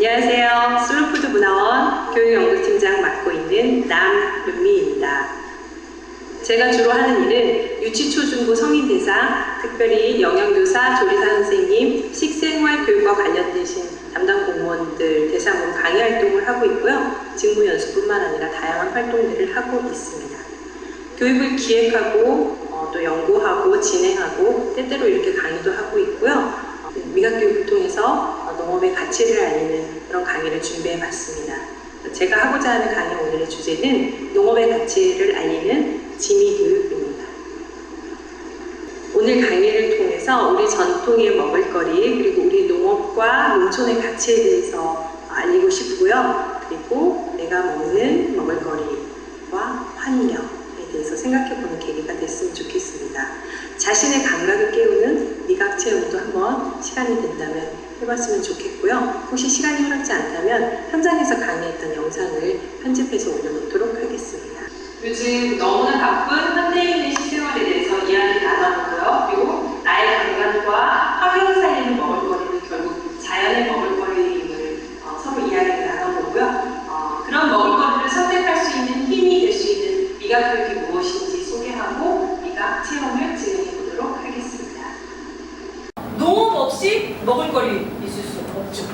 안녕하세요. 슬로푸드 문화원 교육연구팀장 맡고 있는 남윤미입니다. 제가 주로 하는 일은 유치, 초, 중고 성인 대상, 특별히 영양교사, 조리사 선생님, 식생활 교육과 관련되신 담당 공무원들 대상으로 강의 활동을 하고 있고요. 직무 연수뿐만 아니라 다양한 활동들을 하고 있습니다. 교육을 기획하고 또 연구하고 진행하고 때때로 이렇게 강의도 하고 있고요. 미각교육을 통해서 농업의 가치를 알리는 그런 강의를 준비해봤습니다. 제가 하고자 하는 강의 오늘의 주제는 농업의 가치를 알리는 지미교육입니다. 오늘 강의를 통해서 우리 전통의 먹을거리 그리고 우리 농업과 농촌의 가치에 대해서 알리고 싶고요. 그리고 내가 먹는 먹을거리와 환경에 대해서 생각해보는 계기가 됐으면 좋겠습니다. 자신의 감각을 깨우는 미각 체험도 한번 시간이 된다면 해봤으면 좋겠고요. 혹시 시간이 허락지 않다면 현장에서 강의했던 영상을 편집해서 올려놓도록 하겠습니다. 요즘 너무나 바쁜 현대인의 식생활에 대해서 이야기를 나눠보고요. 그리고 나의 감각과 환경을 살리는 먹을거리는 결국 자연의 먹을거리임을 서로 이야기를 나눠보고요. 그런 먹을거리를 선택할 수 있는 힘이 될 수 있는 미각교육이 무엇인지 소개하고 미각 체험을 진행해보도록 하겠습니다. 농업 없이 먹을거리 있을 수 없죠.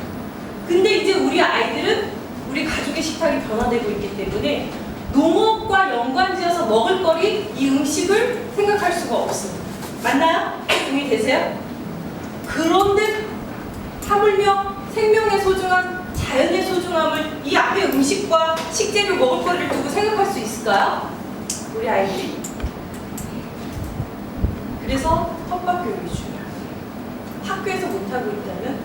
근데 이제 우리 아이들은 우리 가족의 식탁이 변화되고 있기 때문에 농업과 연관지어서 먹을거리, 이 음식을 생각할 수가 없습니다. 맞나요? 동의되세요? 그런데 하물며 생명의 소중함, 자연의 소중함을 이 앞에 음식과 식재료, 먹을거리를 두고 생각할 수 있을까요? 우리 아이들이. 그래서 텃밭교육이 중요해요. 학교에서 못하고 있다면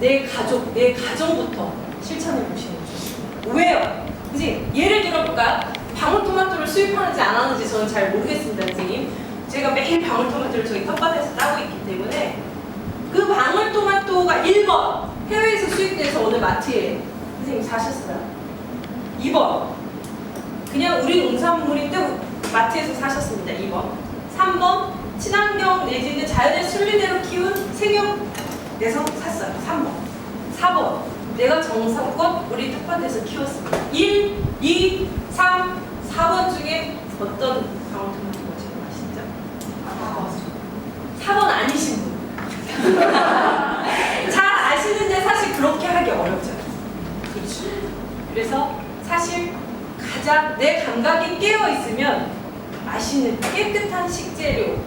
내 가족, 내 가정부터 실천해 보시는 게 좋습니다. 왜요? 선생님, 예를 들어볼까요? 방울토마토를 수입하는지 안 하는지 저는 잘 모르겠습니다, 선생님. 제가 매일 방울토마토를 저희 텃밭에서 따고 있기 때문에 그 방울토마토가 1번 해외에서 수입돼서 오늘 마트에 선생님 사셨어요? 2번 그냥 우리 농산물인데 마트에서 사셨습니다. 2번 3번 친환경 내지는 자연의 순리대로 키운 생육에서 샀어요. 3번 4번 내가 정성껏 우리 텃밭에서 키웠습니다. 1, 2, 3, 4번 중에 어떤 방울토마토가 제일 맛있죠? 4번 아니신 분. 잘 아시는데 사실 그렇게 하기 어렵죠. 그렇죠. 그래서 사실 가장 내 감각이 깨어 있으면 맛있는 깨끗한 식재료,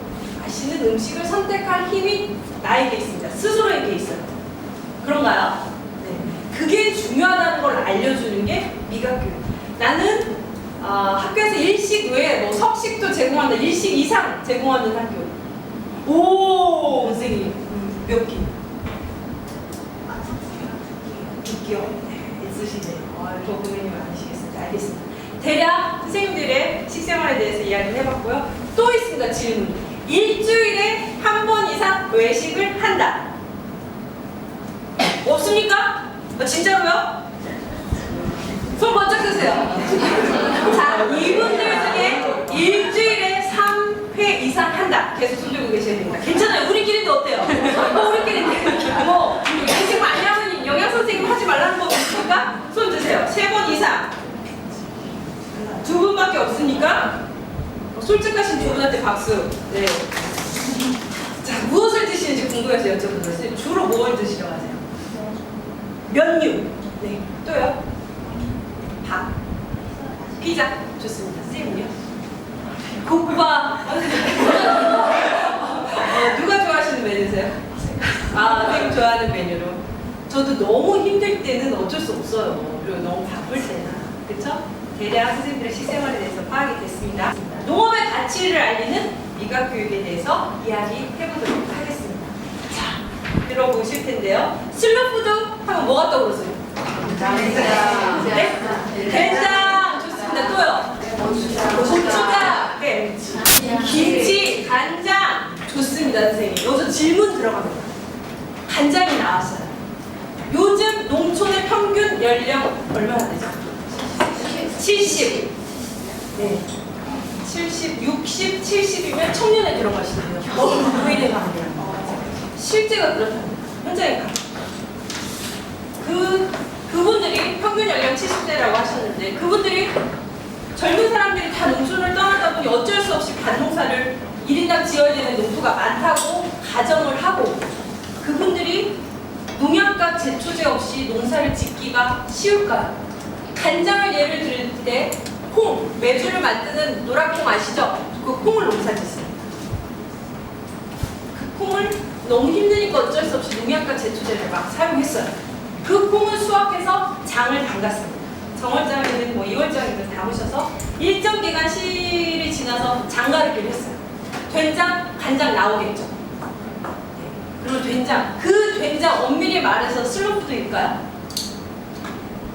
맛있는 음식을 선택할 힘이 나에게 있습니다. 스스로에게 있어요. 그런가요? 네. 그게 중요하다는 걸 알려주는 게 미각교육. 나는 학교에서 일식 외에 뭐 석식도 제공한다, 일식 이상 제공하는 학교. 오, 선생님 몇 개? 6개요. 네, 있으시네요. 더 고민이 많으시겠습니다. 알겠습니다. 대략 선생님들의 식생활에 대해서 이야기를 해봤고요. 또 있습니다. 질문. 일주일에 한 번 이상 외식을 한다. 없습니까? 진짜로요? 손 번쩍 드세요. 자, 이분들 중에 일주일에 3회 이상 한다. 계속 손 들고 계셔야 됩니다. 괜찮아요. 우리끼리도 어때요? 우리끼리인데. 뭐, 외식 많이 하면 영양선생님 하지 말라는 거 없습니까? 손 드세요. 3번 이상. 2분밖에 없으니까 솔직하신 두 분한테 박수. 네. 자, 무엇을 드시는지 궁금해서 여쭤보세요. 주로 뭘 드시러 가세요? 면류. 네. 또요? 밥. 피자. 좋습니다. 쌤은요? 국밥. 누가 좋아하시는 메뉴세요? 선생님 좋아하는 메뉴로. 저도 너무 힘들 때는 어쩔 수 없어요. 그리고 너무 바쁠 때나. 그쵸? 대략 선생님들의 식생활에 대해서 파악이 됐습니다. 농업의 가치를 알리는 미각교육에 대해서 이야기해보도록 하겠습니다. 자, 들어보실 텐데요. 슬로푸드 하면 뭐가 떠오르세요? 네? 된장! 좋습니다. 또요? 고추장! 네. 김치, 간장! 좋습니다, 선생님. 여기서 질문 들어갑니다. 간장이 나왔어요. 요즘 농촌의 평균 연령 얼마나 되죠? 70. 네. 70, 60, 70이면 청년에 들어가시네요. 부인의 관계라. 실제가 그렇답니다. 현장에 가. 그 제초제라고 하셨는데 그분들이 젊은 사람들이 다 농촌을 떠나다 보니 어쩔 수 없이 밭농사를 1인당 지어야 되는 농토가 많다고 가정을 하고 그분들이 농약과 제초제 없이 농사를 짓기가 쉬울까요? 간장을 예를 들 때 콩, 메주를 만드는 노란콩 아시죠? 그 콩을 농사 짓습니다. 그 콩을 너무 힘드니까 어쩔 수 없이 농약과 제초제를 막 사용했어요. 그 콩을 수확해서 장을 담갔습니다. 정월장이든 뭐 2월장이든 담으셔서 일정 기간 시일이 지나서 장가르기를 했어요. 된장, 간장 나오겠죠. 네. 그리고 된장, 그 된장 엄밀히 말해서 슬로푸드일까요?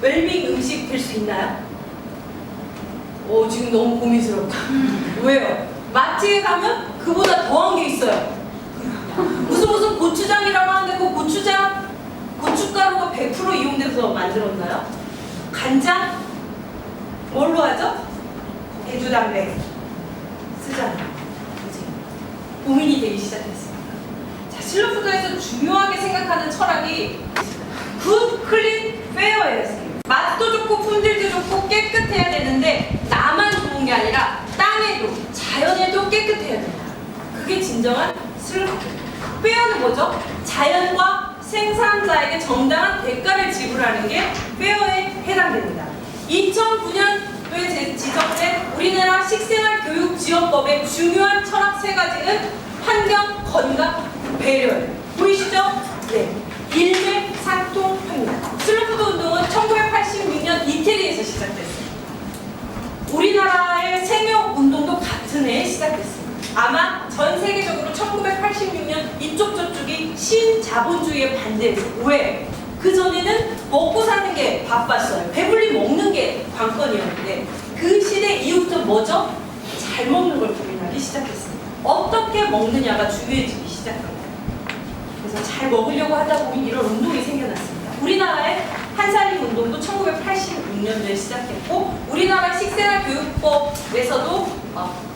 웰빙 음식 될 수 있나요? 오, 지금 너무 고민스럽다. 왜요? 마트에 가면 그보다 더한 게 있어요. 무슨 고추장이라고 하는데 그 고추장, 고춧가루가 100% 이용돼서 만들었나요? 간장? 뭘로 하죠? 대두담배 쓰잖아요. 그치? 고민이 되기 시작했습니다. 자, 슬로푸드에서 중요하게 생각하는 철학이 굿, 클린, 페어예요. 맛도 좋고 품질도 좋고 깨끗해야 되는데 나만 좋은 게 아니라 땅에도 자연에도 깨끗해야 된다. 그게 진정한 슬로푸드. 페어는 뭐죠? 자연과 생산자에게 정당한 대가를 지불하는 게 페어에 해당됩니다. 2009년도에 지정된 우리나라 식생활교육지원법의 중요한 철학 세 가지는 환경, 건강, 배려예요. 보이시죠? 네. 일맥상통합니다. 슬로푸드 운동은 1986년 이태리에서 시작됐어요. 우리나라의 생명운동도 같은 해에 시작됐습니다. 아마 전 세계적으로 1986년 이쪽 저쪽이 신자본주의에 반대했어요. 왜? 그전에는 먹고 사는 게 바빴어요. 배불리 먹는 게 관건이었는데 그 시대 이후부터 뭐죠? 잘 먹는 걸 고민하기 시작했습니다. 어떻게 먹느냐가 중요해지기 시작합니다. 그래서 잘 먹으려고 하다 보니 이런 운동이 생겨났습니다. 우리나라의 한살림 운동도 1986년도에 시작했고 우리나라 식생활교육법에서도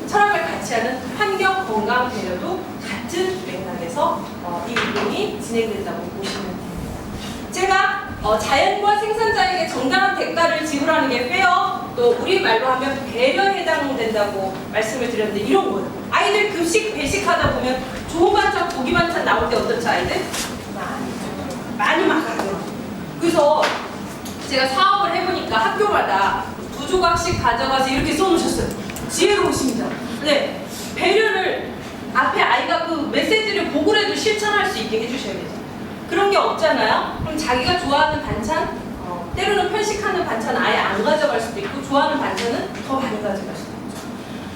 철학을 같이 하는 환경, 건강, 배려도 같은 맥락에서 이 운동이 진행된다고 보시면 됩니다. 제가 자연과 생산자에게 정당한 대가를 지불하는 게 페어, 또 우리말로 하면 배려에 해당된다고 말씀을 드렸는데 이런 거예요. 아이들 급식, 배식하다 보면 좋은 반찬, 고기 반찬 나올 때 어떻죠, 아이들? 많이 막 가죠. 그래서 제가 사업을 해보니까 학교마다 2조각씩 가져가서 이렇게 써놓으셨어요. 지혜로우십니다. 네, 배려를 앞에 아이가 그 메시지를 보고라도 실천할 수 있게 해주셔야 되죠. 그런 게 없잖아요. 그럼 자기가 좋아하는 반찬, 때로는 편식하는 반찬 아예 안 가져갈 수도 있고 좋아하는 반찬은 더 많이 가져갈 수도 있죠.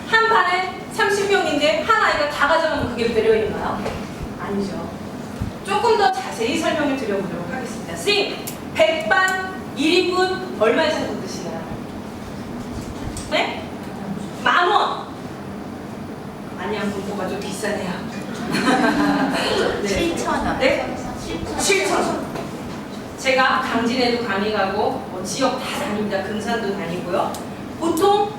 한 반에 30명인데 한 아이가 다 가져가면 그게 배려인가요? 아니죠. 조금 더 자세히 설명을 드려보도록 하겠습니다. 선생님, 100반 1인분 얼마에 사서 드시나요? 네? 10,000원! 많이 안 먹고가 좀 비싸네요. 네. 7,000원. 네? 7,000원. 제가 강진에도 강의 가고 뭐 지역 다 다닙니다. 금산도 다니고요. 보통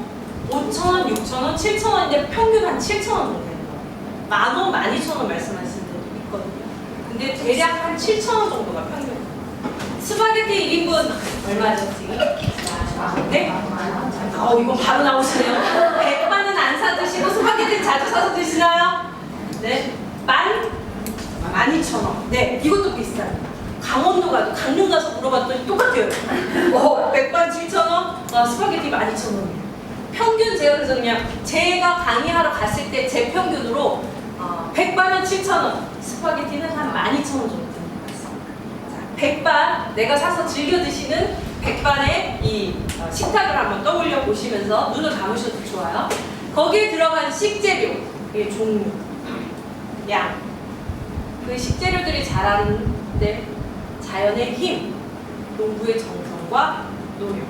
5,000원, 6,000원, 7,000원인데 평균 한 7,000원 정도 되는 거예요. 10,000원, 12,000원 말씀하시는 분도 있거든요. 근데 대략 한 7,000원 정도가 평균. 스파게티 1인분 얼마죠, 지금? 네? 이거 바로 나오시네요. 100반은 안 사 드시고 스파게티 자주 사서 드시나요? 네? 12,000원. 네, 이것도 비슷해요. 강원도 가도 강릉 가서 물어봤더니 똑같아요. 100반 7,000원, 스파게티 12,000원이에요. 평균 제가 그래서 그냥 제가 강의하러 갔을 때 제 평균으로 100반은 7,000원, 스파게티는 한 12,000원 정도 되는 것 같습니다. 100반 내가 사서 즐겨 드시는 100반의 이 식탁을 한번 떠올려 보시면서 눈을 감으셔도 좋아요. 거기에 들어간 식재료, 종류, 양, 그 식재료들이 자라는데 자연의 힘, 농부의 정성과 노력.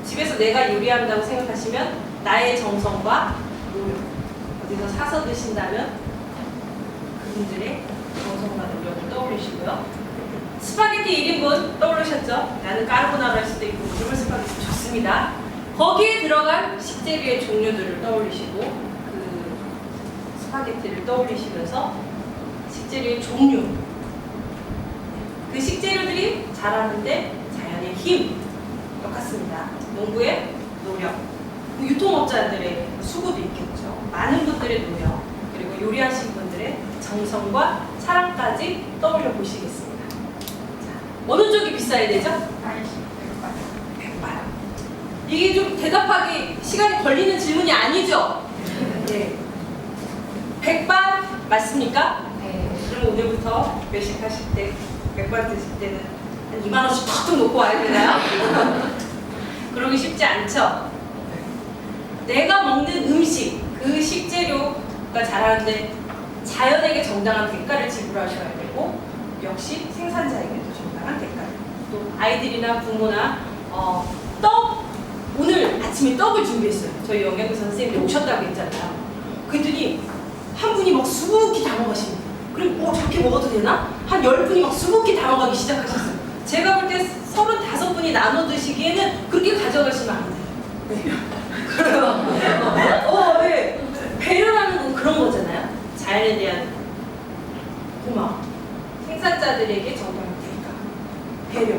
집에서 내가 요리한다고 생각하시면 나의 정성과 노력. 어디서 사서 드신다면 그분들의 정성과 노력을 떠올리시고요. 스파게티 1인분 떠오르셨죠? 나는 까르보나라일 수도 있고 물물 스파게티 좋습니다. 거기에 들어간 식재료의 종류들을 떠올리시고 그 스파게티를 떠올리시면서 식재료의 종류, 그 식재료들이 자라는데 자연의 힘 똑같습니다. 농부의 노력, 유통업자들의 수고도 있겠죠. 많은 분들의 노력, 그리고 요리하신 분들의 정성과 사랑까지 떠올려 보시겠습니다. 자, 어느 쪽이 비싸야 되죠? 백발. 이게 좀 대답하기 시간이 걸리는 질문이 아니죠? 네. 백반 맞습니까? 네. 그럼 오늘부터 외식 하실 때, 백반 드실 때는 한 2만 원씩 턱 놓고 와야 되나요? 그러기 쉽지 않죠? 내가 먹는 음식, 그 식재료가 자라는데 자연에게 정당한 대가를 지불하셔야 되고, 역시 생산자에게도 정당한 대가. 또 아이들이나 부모나 떡, 오늘 아침에 떡을 준비했어요. 저희 영양사 선생님이 오셨다고 했잖아요. 그랬더니 한 분이 막 수북히 담아가십니다. 그리고 저렇게 먹어도 되나? 한 10분이 막 수북히 담아가기 시작하셨어요. 제가 볼 때 35분이 나눠 드시기에는 그렇게 가져가시면 안 돼요. 네. 그래요. 네. 배려라는 건 그런 거잖아요. 자연에 대한 고마움. 생산자들에게 정당한 대가. 배려.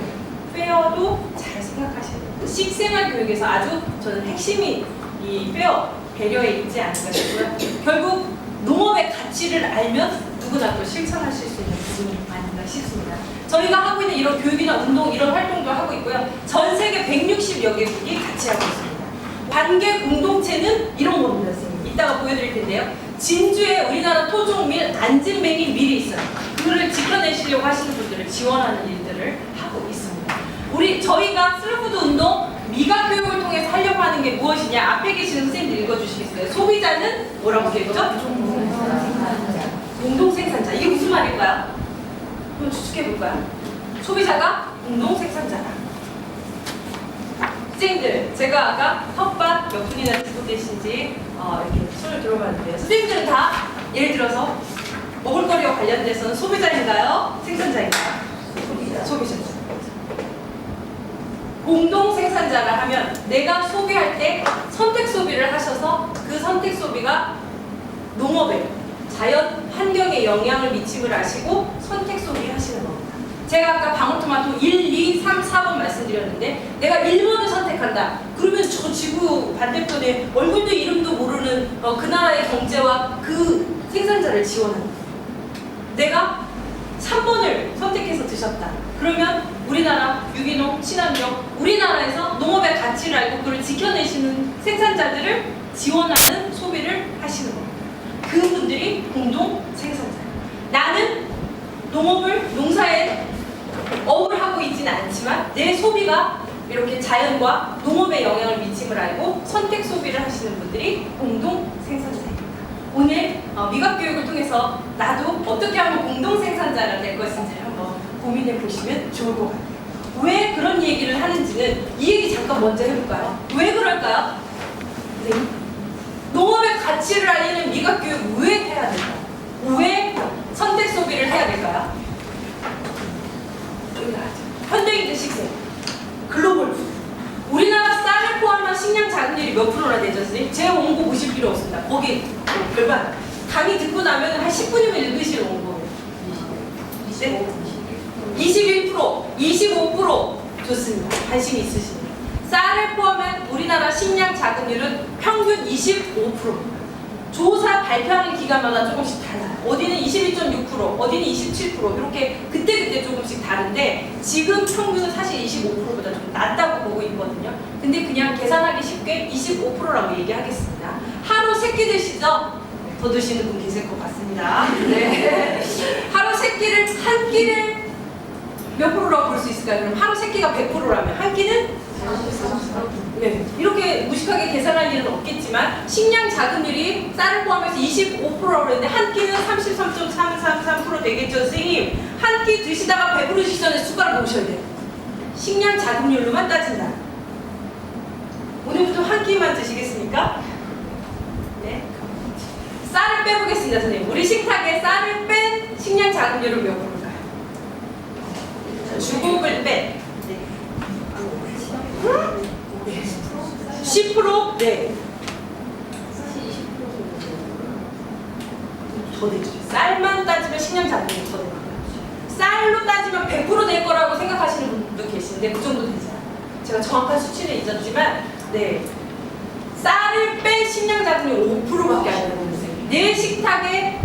페어도 잘 생각하셔야 돼요. 식생활 교육에서 아주 저는 핵심이 이 페어, 배려에 있지 않을까 싶고요. 결국 농업의 가치를 알면 누구나 또 실천하실 수 있는 부분이 아닌가 싶습니다. 저희가 하고 있는 이런 교육이나 운동, 이런 활동도 하고 있고요. 전 세계 160여 개국이 같이 하고 있습니다. 관계 공동체는 이런 겁니다, 선생님. 이따가 보여드릴 텐데요. 진주에 우리나라 토종밀 안진뱅이 밀이 있어요. 그거를 지켜내시려고 하시는 분들을 지원하는 일들을 하고 있습니다. 저희가 슬로푸드 운동 미각 교육을 통해서 하려고 하는 게 무엇이냐? 앞에 계시는 선생님들 읽어주시겠어요? 소비자는 뭐라고 되어 있죠? 공동생산자. 이게 무슨 말일까요? 한번 추측해볼까요? 소비자가 공동생산자다. 선생님들, 제가 아까 텃밭 몇 분이나 듣고 계신지 이렇게 손을 들어봤는데요. 선생님들은 다 예를 들어서 먹을거리와 관련돼서는 소비자인가요? 생산자인가요? 소비자죠. 공동 생산자라 하면 내가 소비할 때 선택 소비를 하셔서 그 선택 소비가 농업에, 자연 환경에 영향을 미침을 아시고 선택 소비하시는 겁니다. 제가 아까 방울토마토 1, 2, 3, 4번 말씀드렸는데 내가 1번을 선택한다. 그러면 저 지구 반대편에 얼굴도 이름도 모르는 그 나라의 경제와 그 생산자를 지원합니다. 내가 3번을 선택해서 드셨다. 그러면 우리나라 유기농, 친환경, 우리나라에서 농업의 가치를 알고 그걸 지켜내시는 생산자들을 지원하는 소비를 하시는 겁니다. 그분들이 공동 생산자예요. 나는 농업을, 농사에 업을 하고 있지는 않지만 내 소비가 이렇게 자연과 농업에 영향을 미침을 알고 선택 소비를 하시는 분들이 공동 생산자입니다. 오늘 미각교육을 통해서 나도 어떻게 하면 공동 생산자가 될 것인지를 한번 고민해 보시면 좋을 것 같아요. 왜 그런 얘기를 하는지는 이 얘기 잠깐 먼저 해볼까요? 왜 그럴까요? 네. 농업의 가치를 알리는 미각교육 왜 해야 될까요? 왜 선택 소비를 해야 될까요? 현대인들 식생, 글로벌 푸드. 우리나라 쌀을 포함한 식량 자급률이 몇 프로나 되죠, 선생님? 제 원고 보실 필요 없습니다. 거기 별반. 강의 듣고 나면 한 10분이면 읽으실 원고. 21%, 25% 좋습니다. 관심이 있으십니다. 쌀을 포함한 우리나라 식량 자급률은 평균 25%입니다. 조사 발표하는 기간마다 조금씩 달라요. 어디는 22.6%, 어디는 27%, 이렇게 그때그때 조금씩 다른데 지금 평균은 사실 25%보다 좀 낮다고 보고 있거든요. 근데 그냥 계산하기 쉽게 25%라고 얘기하겠습니다. 하루 3끼 드시죠? 더 드시는 분 계실 것 같습니다. 네. 하루 3끼를, 한 끼를 몇 프로라고 볼 수 있을까요? 그럼 하루 3끼가 100%라면 한 끼는? 네. 이렇게 무식하게 계산할 일은 없겠지만 식량 자급률이 쌀을 포함해서 25%라고 그랬는데 한 끼는 33.333% 되겠죠, 선생님? 한 끼 드시다가 배부르시기 전에 숟가락 놓으셔야 돼요. 식량 자급률로만 따진다. 오늘부터 한 끼만 드시겠습니까? 네. 쌀을 빼보겠습니다, 선생님. 우리 식탁에 쌀을 뺀 식량 자급률은 몇 프로일까요? 주곡을 뺀. 10%? 네. 더 되죠. 쌀만 따지면 식량 자금이 더 됩니다. 쌀로 따지면 100% 될 거라고 생각하시는 분도 계시는데 그 정도 되지 않아요. 제가 정확한 수치는 잊었지만 네 쌀을 뺀 식량 자금이 5%밖에 안 되는 거예요. 내 식탁에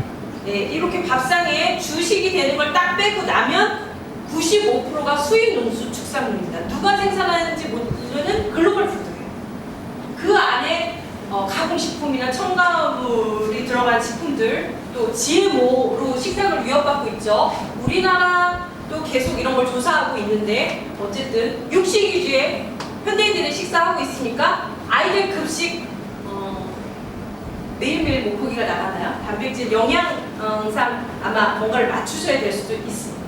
네, 이렇게 밥상에 주식이 되는 걸 딱 빼고 나면 95%가 수입 농수축산물입니다. 누가 생산하는지 모르는 글로벌 푸드예요. 그 안에 가공식품이나 첨가물이 들어간 식품들, 또 GMO로 식량을 위협받고 있죠. 우리나라도 계속 이런 걸 조사하고 있는데 어쨌든 육식 위주의 현대인들이 식사하고 있으니까 아이들 급식 매일매일 목고기가 나가나요? 단백질 영양상 아마 뭔가를 맞추셔야 될 수도 있습니다.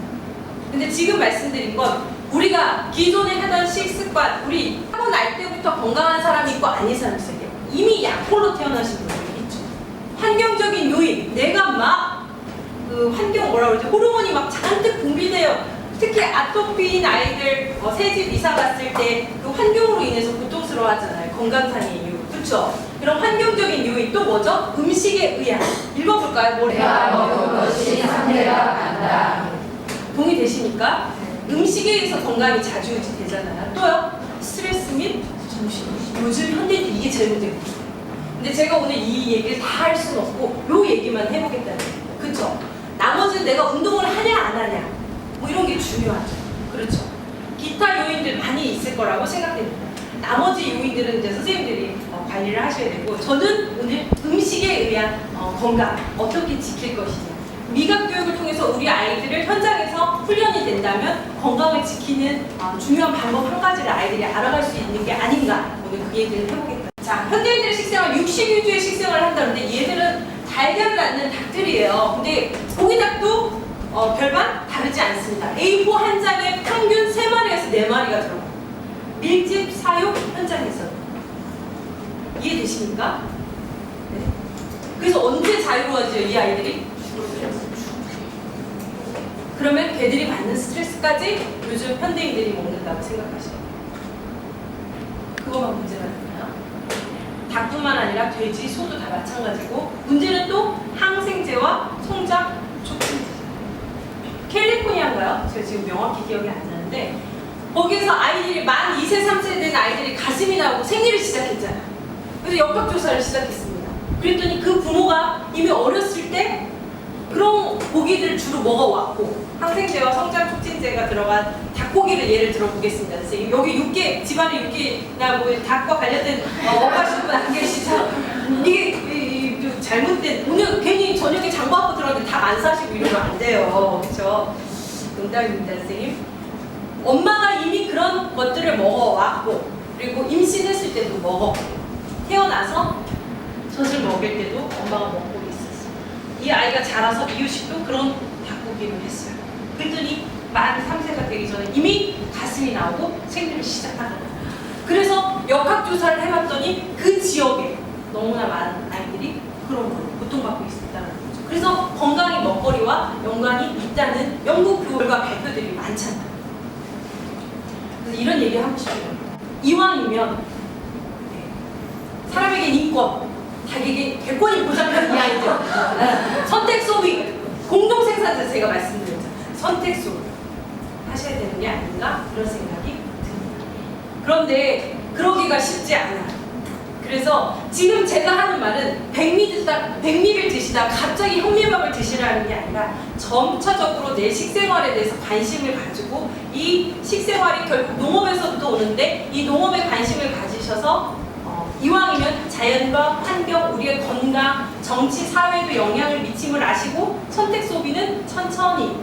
근데 지금 말씀드린 건 우리가 기존에 하던 식습관, 우리 하고 날 때부터 건강한 사람이 있고 아닌 사람이 있어요. 이미 약골로 태어나신 분들이 있죠. 환경적인 요인, 내가 막 그 환경 뭐라 그러지? 호르몬이 막 잔뜩 분비돼요. 특히 아토피인 아이들 새집 이사 갔을 때 그 환경으로 인해서 고통스러워하잖아요. 건강상의 이유, 그렇죠? 그런 환경적인 요인 또 뭐죠? 음식에 의한. 읽어볼까요? 내가 먹은 것이 상대가 간다. 동의되십니까? 음식에 의해서 건강이 좌지우지 되잖아요. 또요? 스트레스 및 정신. 요즘 현대인들 이게 제일 문제거든요. 근데 제가 오늘 이 얘기를 다 할 수는 없고 요 얘기만 해보겠다는 거예요. 그쵸? 나머지는 내가 운동을 하냐 안 하냐 뭐 이런 게 중요하죠. 그렇죠? 기타 요인들 많이 있을 거라고 생각됩니다. 나머지 요인들은 이제 선생님들이 관리를 하셔야 되고 저는 오늘 음식에 의한 건강 어떻게 지킬 것이냐 미각 교육을 통해서 우리 아이들을 현장에서 훈련이 된다면 건강을 지키는 중요한 방법 한 가지를 아이들이 알아갈 수 있는 게 아닌가 오늘 그 얘기를 해보겠다. 자, 현대인들의 식생활 육식 위주의 식생활을 한다는데 얘들은 달걀을 낳는 닭들이에요. 근데 고기닭도 별반 다르지 않습니다. A4 한 장에 평균 3마리에서 4마리가 들어가요. 밀집 사육 현장에서 이해되십니까? 네. 그래서 언제 자유로워져요 이 아이들이? 그러면 걔들이 받는 스트레스까지 요즘 현대인들이 먹는다고 생각하시면 그거만 문제가 되나요? 닭뿐만 아니라 돼지, 소도 다 마찬가지고 문제는 또 항생제와 성장 촉진제. 캘리포니아인가요? 제가 지금 명확히 기억이 안 나는데 거기에서 아이들이 만 2세, 3세 된 아이들이 가슴이 나오고 생리를 시작했잖아요. 그래서 역학조사를 시작했습니다. 그랬더니 그 부모가 이미 어렸을 때 그런 고기들을 주로 먹어왔고 항생제와 성장 촉진제가 들어간 닭고기를 예를 들어보겠습니다. 선생님 여기 육개 집안에 육개나 뭐 닭과 관련된 먹하시는 분 안 계시죠? 이게 잘못된 오늘 괜히 저녁에 장보하고 들었는데 닭 안 사시고 이러면 안 돼요. 그렇죠? 농담입니다, 선생님. 엄마가 이미 그런 것들을 먹어왔고 그리고 임신했을 때도 먹었고 태어나서 젖을 먹을 때도 엄마가 먹고 있었어요. 이 아이가 자라서 이유식도 그런 닭고기를 했어요. 그랬더니 만 3세가 되기 전에 이미 가슴이 나오고 생리를 시작하더라고요. 그래서 역학조사를 해봤더니 그 지역에 너무나 많은 아이들이 그런 걸로 고통받고 있다는 거죠. 그래서 건강이 먹거리와 연관이 있다는 연구 결과 발표들이 많잖아요. 그래서 이런 얘기 하고 싶어요. 이왕이면 사람에게 인권, 자기에게 객관이 보장된 이야기죠. 선택 소비, 공동 생산자 제가 말씀드렸죠. 선택 소비 하셔야 되는 게 아닌가 그런 생각이 듭니다. 그런데 그러기가 쉽지 않아요. 그래서 지금 제가 하는 말은 백미를 드시다 갑자기 현미밥을 드시라는 게 아니라 점차적으로 내 식생활에 대해서 관심을 가지고 이 식생활이 결국 농업에서부터 오는데 이 농업에 관심을 가지셔서 이왕이면 자연과 환경, 우리의 건강, 정치, 사회에도 영향을 미침을 아시고 선택 소비는 천천히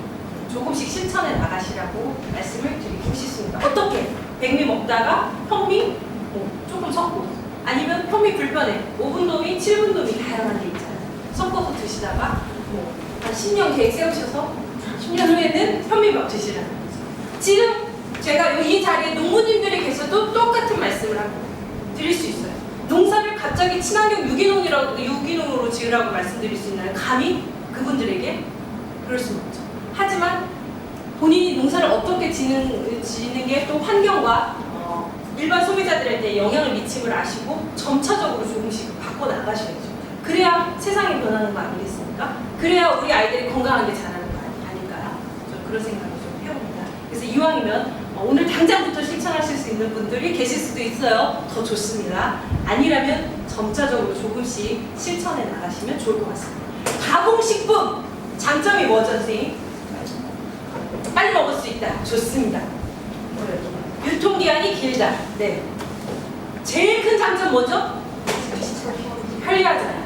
조금씩 실천해 나가시라고 말씀을 드리고 싶습니다. 어떻게? 백미 먹다가 현미 조금 섞고 아니면 현미 불편해 5분 도미, 7분 도미 다양한 게 있잖아요. 섞어서 드시다가 한 10년 계획 세우셔서 10년 후에는 현미밥 드시라는 거죠. 지금 제가 이 자리에 농부님들이 계셔도 똑같은 말씀을 하고 드릴 수 있어요. 농사를 갑자기 친환경 유기농으로 지으라고 말씀드릴 수 있나요? 감히 그분들에게 그럴 수는 없죠. 하지만 본인이 농사를 어떻게 지는 게 또 환경과 일반 소비자들한테 영향을 미침을 아시고 점차적으로 조금씩 바꿔 나가셔야죠. 그래야 세상이 변하는 거 아니겠습니까? 그래야 우리 아이들이 건강하게 자라는 거 아닐까요? 저는 그런 생각을 좀 해봅니다. 그래서 이왕이면 오늘 당장부터 실천하실 수 있는 분들이 계실 수도 있어요. 더 좋습니다. 아니라면 점차적으로 조금씩 실천해 나가시면 좋을 것 같습니다. 가공식품 장점이 뭐죠, 선생님? 빨리 먹을 수 있다. 좋습니다. 유통기한이 길다. 네. 제일 큰 장점 뭐죠? 편리하잖아요.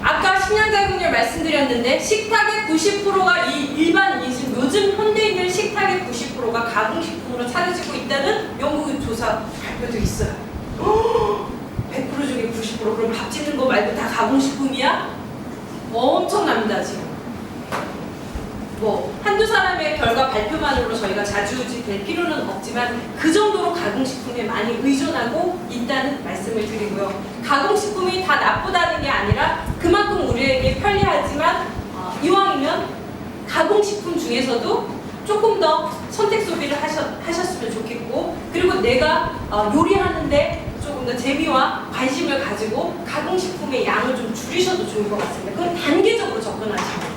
아까 식량자금률 말씀드렸는데 식탁의 90%가 일반 인식, 요즘 현대인들 식탁의 90%가 가공식품으로 차려지고 있다는 연구 조사 발표도 있어요. 100% 중에 90%. 그럼 밥 짓는 거 말고 다 가공식품이야? 엄청납니다 지금. 뭐 한두 사람의 결과 발표만으로 저희가 자주우지 될 필요는 없지만 그 정도로 가공식품에 많이 의존하고 있다는 말씀을 드리고요. 가공식품이 다 나쁘다는 게 아니라 그만큼 우리에게 편리하지만 이왕이면 가공식품 중에서도 조금 더 선택 소비를 하셨으면 좋겠고, 그리고 내가 요리하는데 조금 더 재미와 관심을 가지고 가공식품의 양을 좀 줄이셔도 좋을 것 같습니다. 그건 단계적으로 접근하시면 돼요.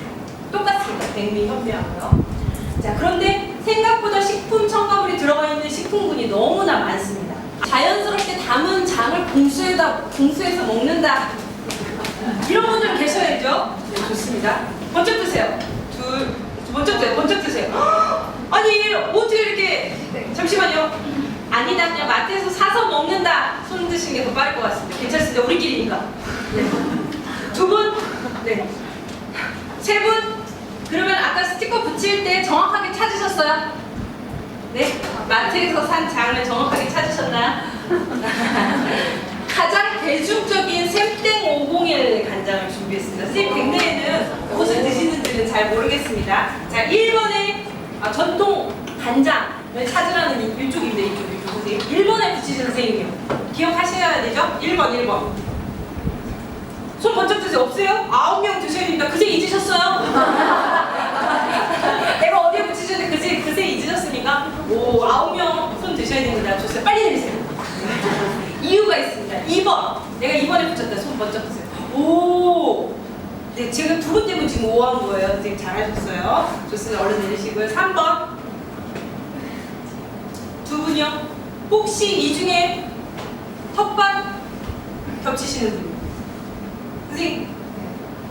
똑같습니다. 백미 현미하고요. 자, 그런데 생각보다 식품 첨가물이 들어가 있는 식품군이 너무나 많습니다. 자연스럽게 담은 장을 공수해서 먹는다. 이런 분들 계셔야죠. 네, 좋습니다. 번쩍 드세요. 번쩍 드세요. 아니, 어떻게 이렇게. 네, 잠시만요. 아니다, 그냥 마트에서 사서 먹는다. 손 드시는 게 더 빠를 것 같습니다. 괜찮습니다. 우리끼리니까. 네. 두 분. 네. 세 분. 그러면 아까 스티커 붙일 때 정확하게 찾으셨어요? 네? 마트에서 산 장을 정확하게 찾으셨나요? 가장 대중적인 샘땡 501 간장을 준비했습니다. 선생님 댁내에는 무엇을 드시는지는 잘 모르겠습니다. 자, 1번에 전통 간장을 찾으라는 이쪽입니다. 이쪽 선생님. 1번에 붙이신 선생님이요. 기억하셔야 되죠? 1번. 손 번쩍 드세요. 없어요? 9명 드셔야 됩니다. 그새 잊으셨어요? 내가 어디에 붙이셨는데 그새 잊으셨습니까? 오, 9명 손 드셔야 됩니다. 좋습니다. 빨리 내리세요. 이유가 있습니다. 2번. 내가 2번에 붙였다. 손 번쩍 드세요. 오! 네, 제가 두 분 때문에 지금 5 한 거예요. 선생님 잘하셨어요. 좋습니다. 얼른 내리시고요. 3번. 두 분이요. 혹시 이 중에 텃밭 겹치시는 분? 선생님,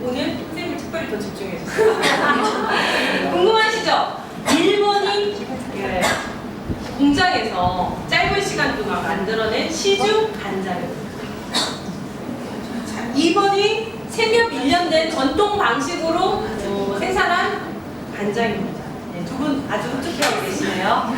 오늘 선생님을 특별히 더 집중해 주세요. 궁금하시죠? 1번이 공장에서 짧은 시간 동안 만들어낸 시중 간장입니다. 2번이 세몇 밀년된 전통 방식으로 생산한 간장입니다. 네, 두 분 아주 흡족해하고 계시네요.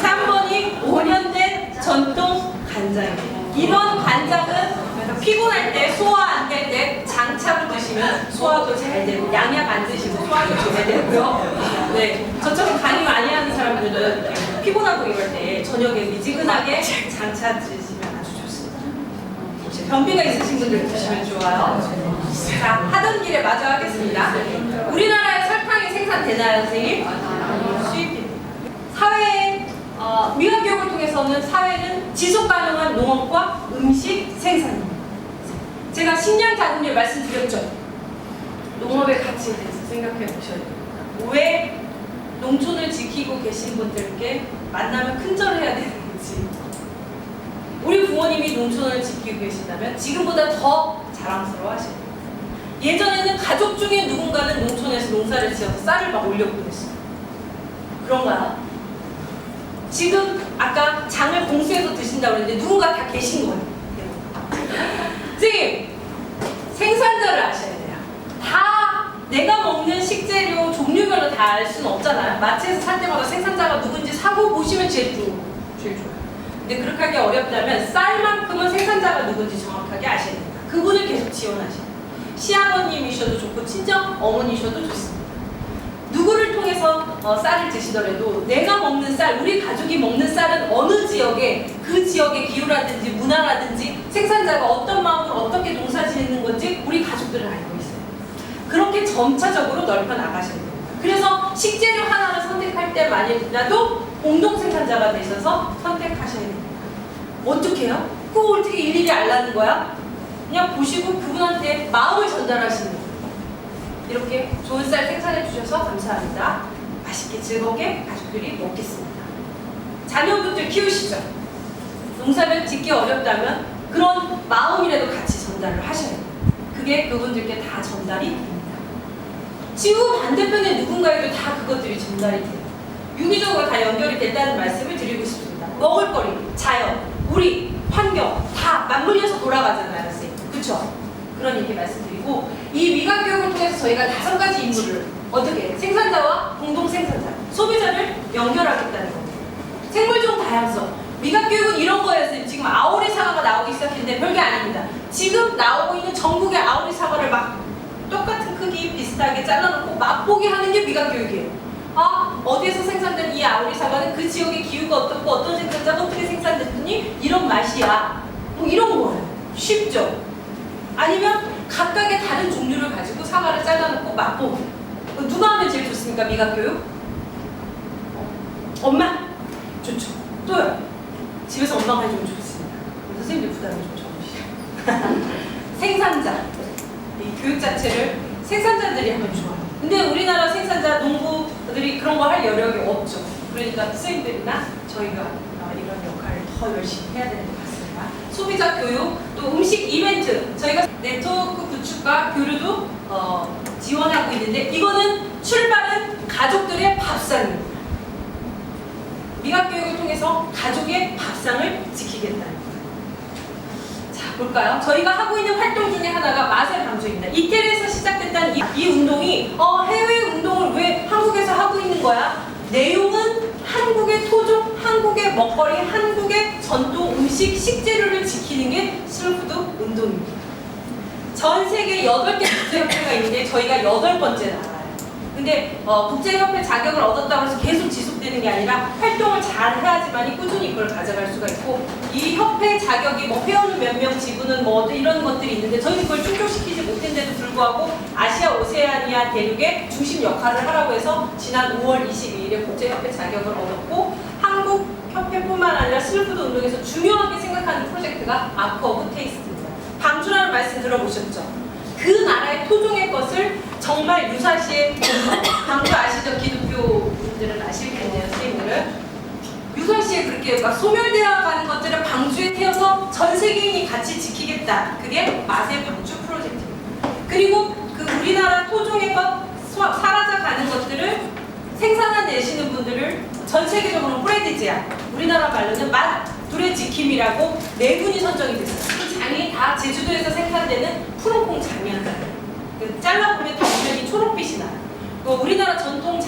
3번이 5년 된 전통 간장입니다. 이런 간장은 피곤할 때, 소화 안 될 때 장차로 드시면 소화도 잘 되고, 양약 안 드시고 소화도 잘 되고요. 네, 저처럼 간이 많이 하는 사람들은 피곤하고 이럴 때 저녁에 미지근하게 장차 드시면 아주 좋습니다. 혹시 변비가 있으신 분들 드시면 좋아요. 자, 하던 길에 마저 하겠습니다. 우리나라에 설탕이 생산되나요, 선생님? 수입입니다. 사회의 위안교육을 통해서는 사회는 지속 가능한 농업과 음식 생산입니다. 제가 식량 자금률 말씀드렸죠. 농업의 가치에 대해서 생각해 보셔야 됩니다. 왜 농촌을 지키고 계신 분들께 만나면 큰절을 해야 되는지. 우리 부모님이 농촌을 지키고 계신다면 지금보다 더 자랑스러워 하셔야 됩니다. 예전에는 가족 중에 누군가는 농촌에서 농사를 지어서 쌀을 막 올려보냈어요. 그런가요? 지금 아까 장을 공수해서 드신다고 그랬는데 누군가 다 계신 거예요. 선생님, 생산자를 아셔야 돼요. 다 내가 먹는 식재료 종류별로 다 알 수는 없잖아요. 마트에서 살 때마다 생산자가 누군지 사고 보시면 제일 좋아요. 근데 그렇게 하기 어렵다면 쌀만큼은 생산자가 누군지 정확하게 아셔야 됩니다. 그분을 계속 지원하셔야 돼요. 시아버님이셔도 좋고 친정 어머니셔도 좋습니다. 누구를 통해서 쌀을 드시더라도 내가 먹는 쌀, 우리 가족이 먹는 쌀은 어느 지역에, 그 지역의 기후라든지 문화라든지 생산자가 어떤 마음으로 어떻게 농사 짓는 건지 우리 가족들은 알고 있어요. 그렇게 점차적으로 넓혀 나가셔야 됩니다. 그래서 식재료 하나를 선택할 때만이라도 공동 생산자가 되셔서 선택하셔야 됩니다. 어떻게 해요? 그거 어떻게 일일이 알라는 거야? 그냥 보시고 그분한테 마음을 전달하시는 거예요. 이렇게 좋은 쌀 생산해 주셔서 감사합니다. 맛있게 즐겁게 가족들이 먹겠습니다. 자녀분들 키우시죠? 농사를 짓기 어렵다면 그런 마음이라도 같이 전달을 하셔야 돼요. 그게 그분들께 다 전달이 됩니다. 지구 반대편에 누군가에도 다 그것들이 전달이 돼요. 유기적으로 다 연결이 됐다는 말씀을 드리고 싶습니다. 먹을거리, 자연, 우리, 환경 다 맞물려서 돌아가잖아요, 선생님. 그렇죠? 그런 얘기 말씀드리고 이 미각 교육을 통해서 저희가 5가지 임무를 어떻게 생산자와 공동 생산자, 소비자를 연결하겠다는 겁니다. 생물종 다양성, 미각 교육은 이런 거였어요. 지금 아오리 사과가 나오기 시작했는데 별게 아닙니다. 지금 나오고 있는 전국의 아오리 사과를 막 똑같은 크기 비슷하게 잘라놓고 맛보게 하는 게 미각 교육이에요. 아, 어디에서 생산된 이 아오리 사과는 그 지역의 기후가 어떻고 어떤 생산자가 어떻게 생산됐더니 이런 맛이야. 뭐 이런 거예요. 쉽죠? 아니면 각각의 다른 종류를 가지고 사과를 잘라놓고 맛보기. 누가 하면 제일 좋습니까? 미각 교육? 엄마? 좋죠. 또요? 집에서 엄마가 해주면 좋습니다. 선생님들 부담을 좀 적으시죠. 생산자. 이 교육 자체를 생산자들이 하면 좋아요. 근데 우리나라 생산자, 농부들이 그런 거 할 여력이 없죠. 그러니까 선생님들이나 저희가 이런 역할을 더 열심히 해야 되는 것 같습니다. 소비자 교육, 또 음식 이벤트. 저희가 네트워크 구축과 교류도 지원하고 있는데 이거는 출발은 가족들의 밥상입니다. 미각 교육을 통해서 가족의 밥상을 지키겠다는 거예요. 자, 볼까요? 저희가 하고 있는 활동 중에 하나가 맛의 방주입니다. 이태리에서 시작됐다는 이 운동이 해외 운동을 왜 한국에서 하고 있는 거야? 내용은 한국의 토종, 한국의 먹거리, 한국의 전통 음식, 식재료를 지키는 게 슬푸드 운동입니다. 전 세계 8개 국제협회가 있는데 저희가 8번째 나와요. 근데 국제협회 자격을 얻었다고 해서 계속 지속되는 게 아니라 활동을 잘 해야지만이 꾸준히 이걸 가져갈 수가 있고 이 협회 자격이 뭐 회원은 몇 명, 지부는 뭐 이런 것들이 있는데 저희는 그걸 충족시키지 못했는데도 불구하고 아시아 오세아니아 대륙의 중심 역할을 하라고 해서 지난 5월 22일에 국제협회 자격을 얻었고 한국 협회뿐만 아니라 슬푸드 운동에서 중요하게 생각하는 프로젝트가 아크 오브 테이스트입니다. 방주라는 말씀 들어보셨죠? 그 나라의 토종의 것을 정말 유사시에 방주 아시죠? 기독교 분들은 아시겠네요, 선생님들은. 유사시에 그렇게 막 소멸되어 가는 것들을 방주에 태워서 전 세계인이 같이 지키겠다. 그게 맛의 방주 프로젝트입니다. 그리고 그 우리나라 토종의 것 사라져가는 것들을 생산해내시는 분들을 전 세계적으로 프레디지아, 우리나라 말로는 맛 둘의 지킴이라고 4분이 선정이 됐어요. 그 장이 다 제주도에서 생산되는 푸른콩 장이었어요. 잘라보면 단면이 초록빛이 나요. 우리나라 전통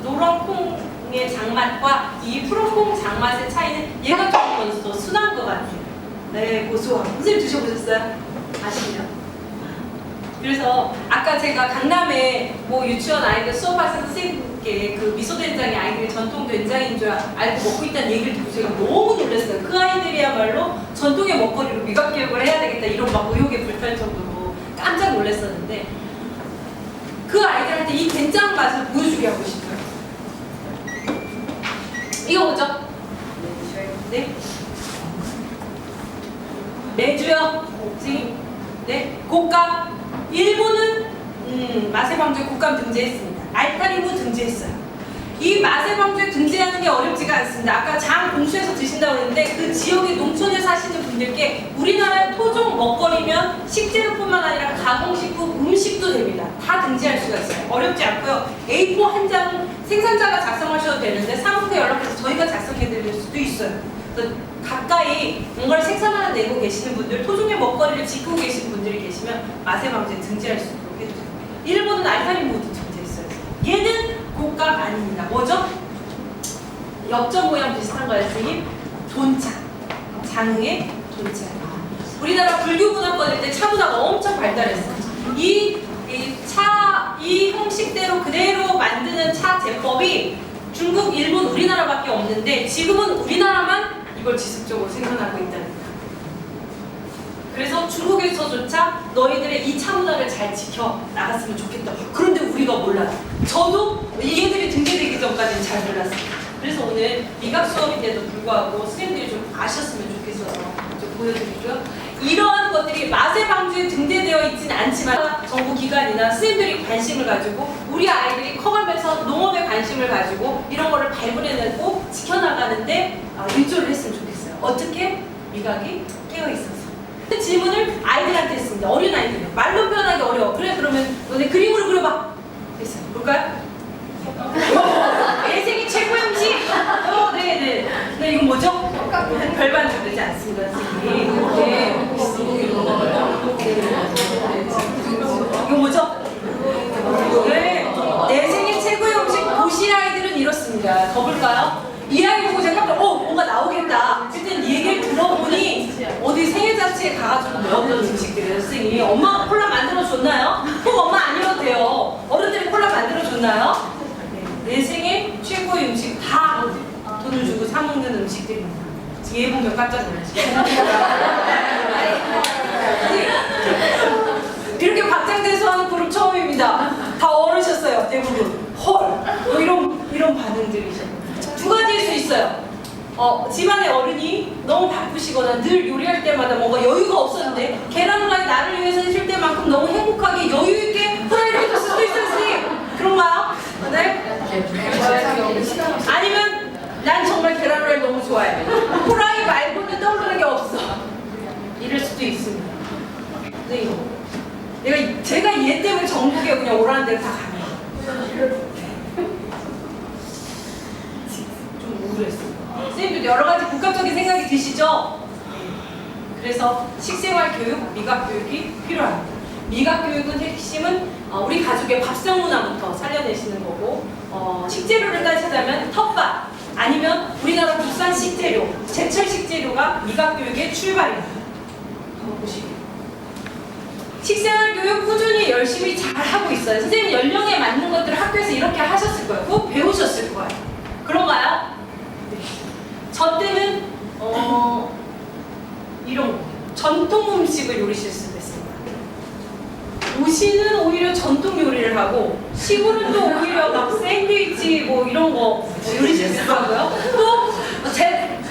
노란 콩의 장맛과 이 푸른콩 장맛의 차이는 얘가 조금 더 순한 것 같아요. 네, 고소하고. 선생님 드셔보셨어요? 아시죠? 그래서 아까 제가 강남에 뭐 유치원 아이들 수업하신 선생님께 그 미소된장이 아이들이 전통 된장인 줄 알고 먹고 있다는 얘기를 듣고 제가 너무 놀랐어요. 그 아이들이야말로 전통의 먹거리로 미각 교육을 해야 되겠다 이런 막 의욕에 불탈 정도로 깜짝 놀랐었는데 그 아이들한테 이 된장 맛을 보여주게 하고 싶어요. 이거 뭐죠? 네? 매주요? 네? 곶감? 일본은 맛의 방주에 곶감 등재했습니다. 알타리무 등재했어요. 이 맛의 방주에 등재하는 게 어렵지가 않습니다. 아까 장 공수해서 드신다고 했는데 그 지역의 농촌에 사시는 분들께 우리나라의 토종 먹거리면 식재료뿐만 아니라 가공식품, 음식도 됩니다. 다 등재할 수가 있어요. 어렵지 않고요. A4 한 장 생산자가 작성하셔도 되는데 사무국에 연락해서 저희가 작성해 드릴 수도 있어요. 그래서 가까이 뭔가를 생산하는 내고 계시는 분들, 토종의 먹거리를 지키고 계신 분들이 계시면 맛의 방주에 등재할 수 있도록 해주세요. 일본은 알타리무도 등재했어요. 얘는 곶감 아닙니다. 뭐죠? 엽전 모양 비슷한 거예요, 선생님? 돈차. 장흥의 돈차. 우리나라 불교 문화 꺼낼 때 차 문화가 엄청 발달했어요. 이 형식대로 그대로 만드는 차 제법이 중국, 일본, 우리나라밖에 없는데 지금은 우리나라만 이걸 지속적으로 생산하고 있다는 거예요. 그래서 중국에서조차 너희들의 이 차 문화를 잘 지켜 나갔으면 좋겠다. 그런데 우리가 몰라요. 저도 얘들이 등재되기 전까지는 잘 몰랐어요. 그래서 오늘 미각 수업인데도 불구하고 선생님들이 좀 아셨으면 좋겠어서 좀 보여드리고요. 이러한 것들이 맛의 방주에 등재되어 있지는 않지만 정부 기관이나 선생님들이 관심을 가지고 우리 아이들이 커가면서 농업에 관심을 가지고 이런 거를 발굴해내고 지켜나가는데 일조를 했으면 좋겠어요. 어떻게? 미각이 깨어있어서. 질문을 아이들한테 했습니다. 어린 아이들. 말로 표현하기 어려워. 그래, 그러면 너네 그림으로 그려봐. 됐어요. 볼까요? 예생이 최고의 음식! 네네. 네, 이건 뭐죠? 별반 되지 않습니다, 선생님. 네. 이거 뭐죠? 네. 내 생애 최고의 음식 도시 아이들은 이렇습니다. 더 볼까요? 이 아이 보고 제가 깜짝 뭔가 나오겠다. 그때 얘기를 들어보니 어디 생일 자체에 가가지고 먹었던 음식들이에요. 선생님이 엄마가 콜라 만들어줬나요? 꼭 엄마 아니어도 돼요. 어른들이 콜라 만들어줬나요? 내 생애 최고의 음식 다 돈을 주고 사 먹는 음식들입니다. 얘 보면 깜짝 놀라시죠? 이렇게 박장대소 하는 그룹 처음입니다. 다 어르셨어요, 대부분. 헐! 뭐 이런 반응들이죠. 두 가지일 수 있어요. 집안의 어른이 너무 바쁘시거나 늘 요리할 때마다 뭔가 여유가 없었는데 계란 후라이 나를 위해서 해줄 때만큼 너무 행복하게 여유있게 후라이를 해줬을 수도 있어요, 선생님. 그런가요? 네? 아니면 난 정말 계란 후라이 너무 좋아해. 후라이 말고는 떠오르는 게 없어. 이럴 수도 있습니다. 네. 제가 얘 때문에 전국에 그냥 오라는 데를 다 가네요. 좀 우울했어요. 선생님도 여러 가지 복합적인 생각이 드시죠? 그래서 식생활 교육, 미각 교육이 필요합니다. 미각 교육은 핵심은 우리 가족의 밥상 문화부터 살려내시는 거고, 식재료를 따지자면 텃밭 아니면 우리나라 국산 식재료, 제철 식재료가 미각 교육의 출발입니다. 한번 보시게요. 식생활 교육 꾸준히 열심히 잘 하고 있어요. 선생님 연령에 맞는 것들을 학교에서 이렇게 하셨을 거예요. 꼭 배우셨을 거예요. 그런가요? 네. 저 때는 이런 거 전통 음식을 요리 실습했습니다. 도시는 오히려 전통 요리를 하고 시골은 또 오히려 막 샌드위치 뭐 이런 거 요리 실습하고요. 또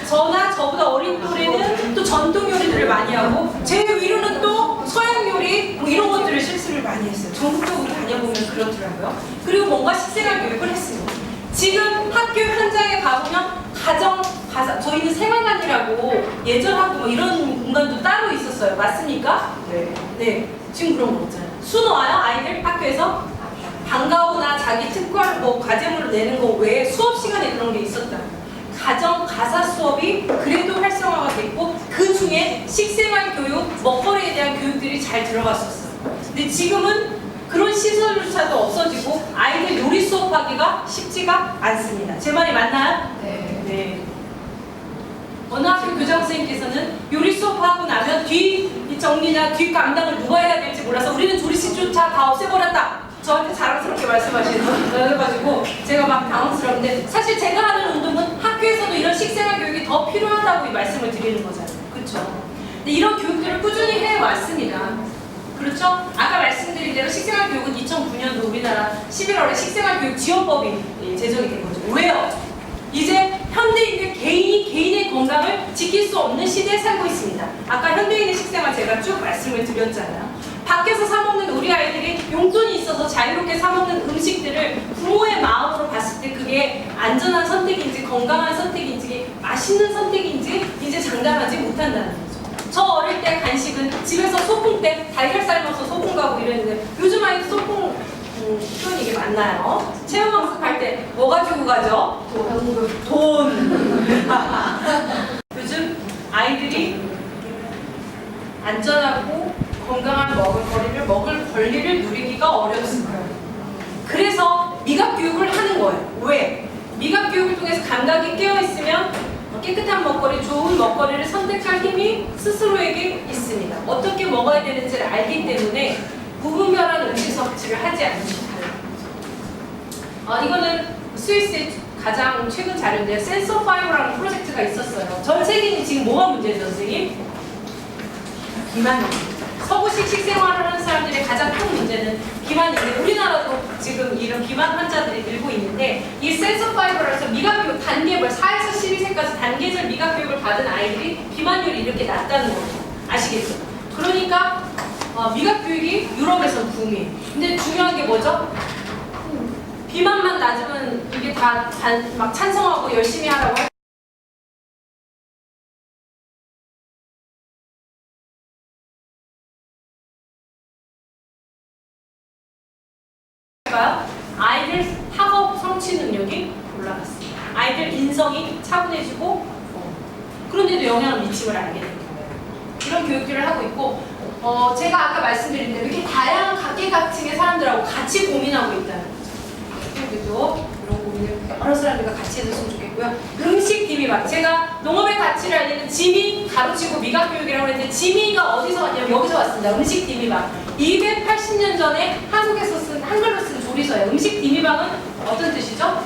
저나 저보다 어린 또래는 또 전통 요리들을 많이 하고 제 위로는 또 서양 요리 뭐 이런 것들을 실습을 많이 했어요. 전국적으로 다녀보면 그렇더라고요. 그리고 뭔가 식생활 교육을 했습니다. 지금 학교 현장에 가보면 저희는 생활관이라고 예전하고 뭐 이런 공간도 따로 있었어요. 맞습니까? 네. 네. 지금 그런 거 없잖아요. 수놓아요? 아이들 학교에서? 방과후나 자기 특별 뭐 과제물을 내는 거 외에 수업 시간에 그런 게 있었다. 가정 가사 수업이 그래도 활성화가 됐고 그 중에 식생활 교육, 먹거리에 대한 교육들이 잘 들어갔었어요. 근데 지금은 그런 시설조차도 없어지고 아이들 요리 수업하기가 쉽지가 않습니다. 제 말이 맞나요? 네. 네. 어느 학교 교장 선생님께서는 요리 수업하고 나면 뒤 정리나 뒤 감당을 누가 해야 될지 몰라서 우리는 조리실조차 다 없애버렸다. 저한테 자랑스럽게 말씀하시는 그래가지고 제가 막 당황스러운데 사실 제가 하는 운동은 학교에서도 이런 식생활 교육이 더 필요하다고 이 말씀을 드리는 거잖아요. 그렇죠? 근데 이런 교육들을 꾸준히 해왔습니다. 그렇죠? 아까 말씀드린 대로 식생활 교육은 2009년도 우리나라 11월에 식생활 교육 지원법이 제정이 된 거죠. 왜요? 이제 현대인들 개인의 건강을 지킬 수 없는 시대에 살고 있습니다. 아까 현대인의 식생활 제가 쭉 말씀을 드렸잖아요. 밖에서 사 먹는 우리 아이들이 용돈이 있어서 자유롭게 사 먹는 음식들을 부모의 마음으로 봤을 때 그게 안전한 선택인지 건강한 선택인지 맛있는 선택인지 이제 장담하지 못한다는 거죠. 저 어릴 때 간식은 집에서 소풍 때 달걀 삶아서 소풍 가고 이랬는데 요즘 아이들 소풍 표현이 이게 맞나요? 체험학습 할 때 뭐 가지고 가죠? 돈. 요즘 아이들이 안전하고 건강한 먹을 권리를 누리기가 어렵습니다. 그래서 미각 교육을 하는 거예요. 왜? 미각 교육을 통해서 감각이 깨어있으면 깨끗한 먹거리, 좋은 먹거리를 선택할 힘이 스스로에게 있습니다. 어떻게 먹어야 되는지를 알기 때문에 무분별한 음식 섭취를 하지 않습니다. 이거는 스위스의 가장 최근 자료인데요. 센서5라는 프로젝트가 있었어요. 전 세계인이 지금 뭐가 문제죠, 선생님? 비만입니다. 서구식 식생활을 하는 사람들의 가장 큰 문제는 비만인데 우리나라도 지금 이런 비만 환자들이 늘고 있는데 이 센서5라서 미각교육 단계별 4에서 12세까지 교육까지 단계적 미각 교육을 받은 아이들이 비만율이 이렇게 낮다는 거죠. 아시겠죠? 그러니까 미각 교육이 유럽에선 붐이에요. 근데 중요한 게 뭐죠? 비만만 낮으면 이게 다 막 찬성하고 열심히 하라고 할 아이들 학업 성취 능력이 올라갔습니다. 아이들 인성이 차분해지고 그런데도 영향을 미침을 알게 되는 거예요. 이런 교육들을 하고 있고 제가 아까 말씀드린 대로 이렇게 다양한 각계각층의 사람들하고 같이 고민하고 있다는 거죠. 그래도 이런 고민을 여러 사람들과 같이 해줬으면 좋겠고요. 음식 비밀학. 제가 농업의 가치를 알리는 지미 가로치고 미각 교육이라고 했는데 지미가 어디서 왔냐면 여기서 왔습니다. 음식 비밀학. 280년 전에 한국에서 쓴 한글로 쓴 조리서예요. 음식 비밀학은 어떤 뜻이죠?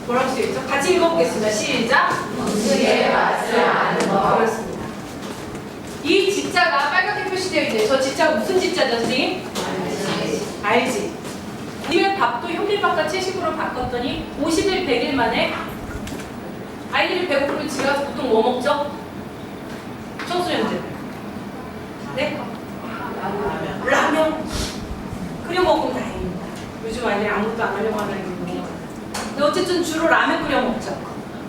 뭐라고 쓰여있죠? 같이 읽어보겠습니다. 시작! 음식의 맛을 아는 것. 그렇습니다. 이 지자가 빨갛게 표시되어 있네요. 저 지자가 무슨 지자죠, 선생님? 알지. 이외 밥도 현미밥과 채식으로 바꿨더니 50일, 100일 만에 아이들이 배고프면 집에 가서 보통 뭐 먹죠? 청소년들. 네? 라면. 끓여 먹으면 다행입니다. 요즘 아이들이 아무것도 안 하려고 하는 아이들이 너무 많아요. 근데 어쨌든 주로 라면 끓여 먹죠.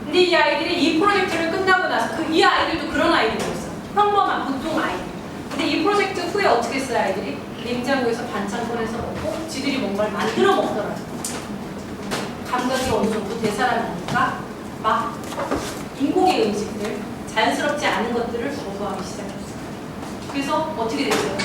근데 이 아이들이 이 프로젝트를 끝나고 나서 이 아이들도 그런 아이들이었어요. 평범한 보통 아이들. 근데 이 프로젝트 후에 어떻게 했어요, 아이들이? 냉장고에서 반찬 꺼내서 먹고 지들이 뭔가를 만들어 먹더라고요. 감각이 어느 정도 되살아나니까 막 인공의 음식들, 자연스럽지 않은 것들을 거부하기 시작했어요. 그래서 어떻게 됐어요?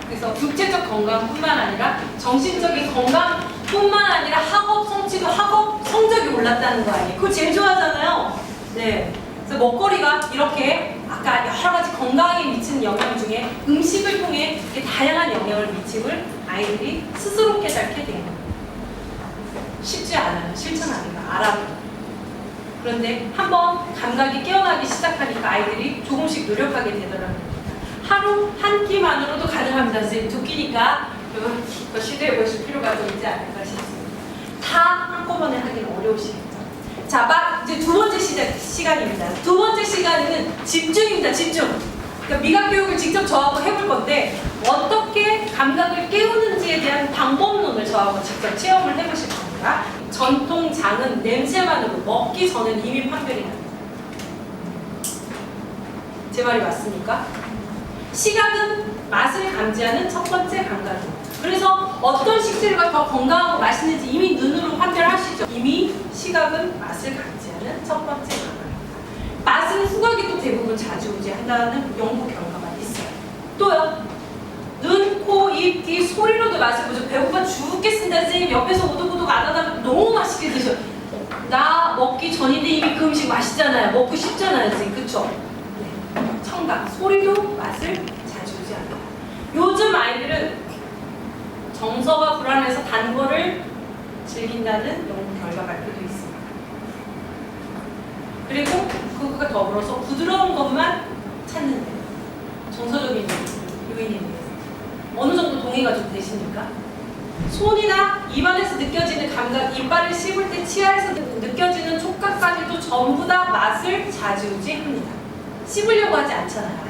그래서 육체적 건강뿐만 아니라 정신적인 건강뿐만 아니라 학업 성취도 학업 성적이 올랐다는 거 아니에요? 그거 제일 좋아하잖아요. 네. 그래서 먹거리가 이렇게 아까 여러 가지 건강에 미치는 영향 중에 음식을 통해 이렇게 다양한 영향을 미침을 아이들이 스스로 깨닫게 된 거예요. 쉽지 않아요. 실천하기가 알아요. 그런데 한번 감각이 깨어나기 시작하니까 아이들이 조금씩 노력하게 되더라고요. 하루 한 끼만으로도 가능합니다. 선생님 두 끼니까 더 시도해 보실 필요가 좀 있지 않을까 싶습니다. 다 한꺼번에 하기는 어려우시겠죠. 자, 이제 두 번째 시간입니다. 두 번째 시간에는 집중입니다. 집중. 그러니까 미각 교육을 직접 저하고 해볼 건데 어떻게 감각을 깨우는지에 대한 방법론을 저하고 직접 체험을 해보실 겁니다. 전통장은 냄새만으로 먹기 전엔 이미 판별이 납니다. 제 말이 맞습니까? 시각은 맛을 감지하는 첫 번째 감각입니다. 그래서 어떤 식재료가 더 건강하고 맛있는지 이미 눈으로 판별하시죠. 이미 시각은 맛을 감지하는 첫 번째 감각입니다. 맛은 후각이 또 대부분 좌지우지한다는 연구 결과가 있어요. 또요. 눈, 코, 입, 귀, 소리로도 맛을 보죠. 배고파 죽겠습니다. 선생님 옆에서 오독오독 안 하다 너무 맛있게 드셔. 나 먹기 전인데 이미 그 음식 맛있잖아요. 먹고 싶잖아요. 선생님. 그쵸? 네. 청각, 소리도 맛을 좌지우지합니다. 요즘 아이들은 정서가 불안해서 단 거를 즐긴다는 연구 결과 발표도 있습니다. 그리고 그거가 더불어서 부드러운 것만 찾는 데 정서적인 요인에 대해서 어느 정도 동의가 좀 되십니까? 손이나 입안에서 느껴지는 감각, 이빨을 씹을 때 치아에서 느껴지는 촉각까지도 전부 다 맛을 좌지우지합니다. 씹으려고 하지 않잖아요.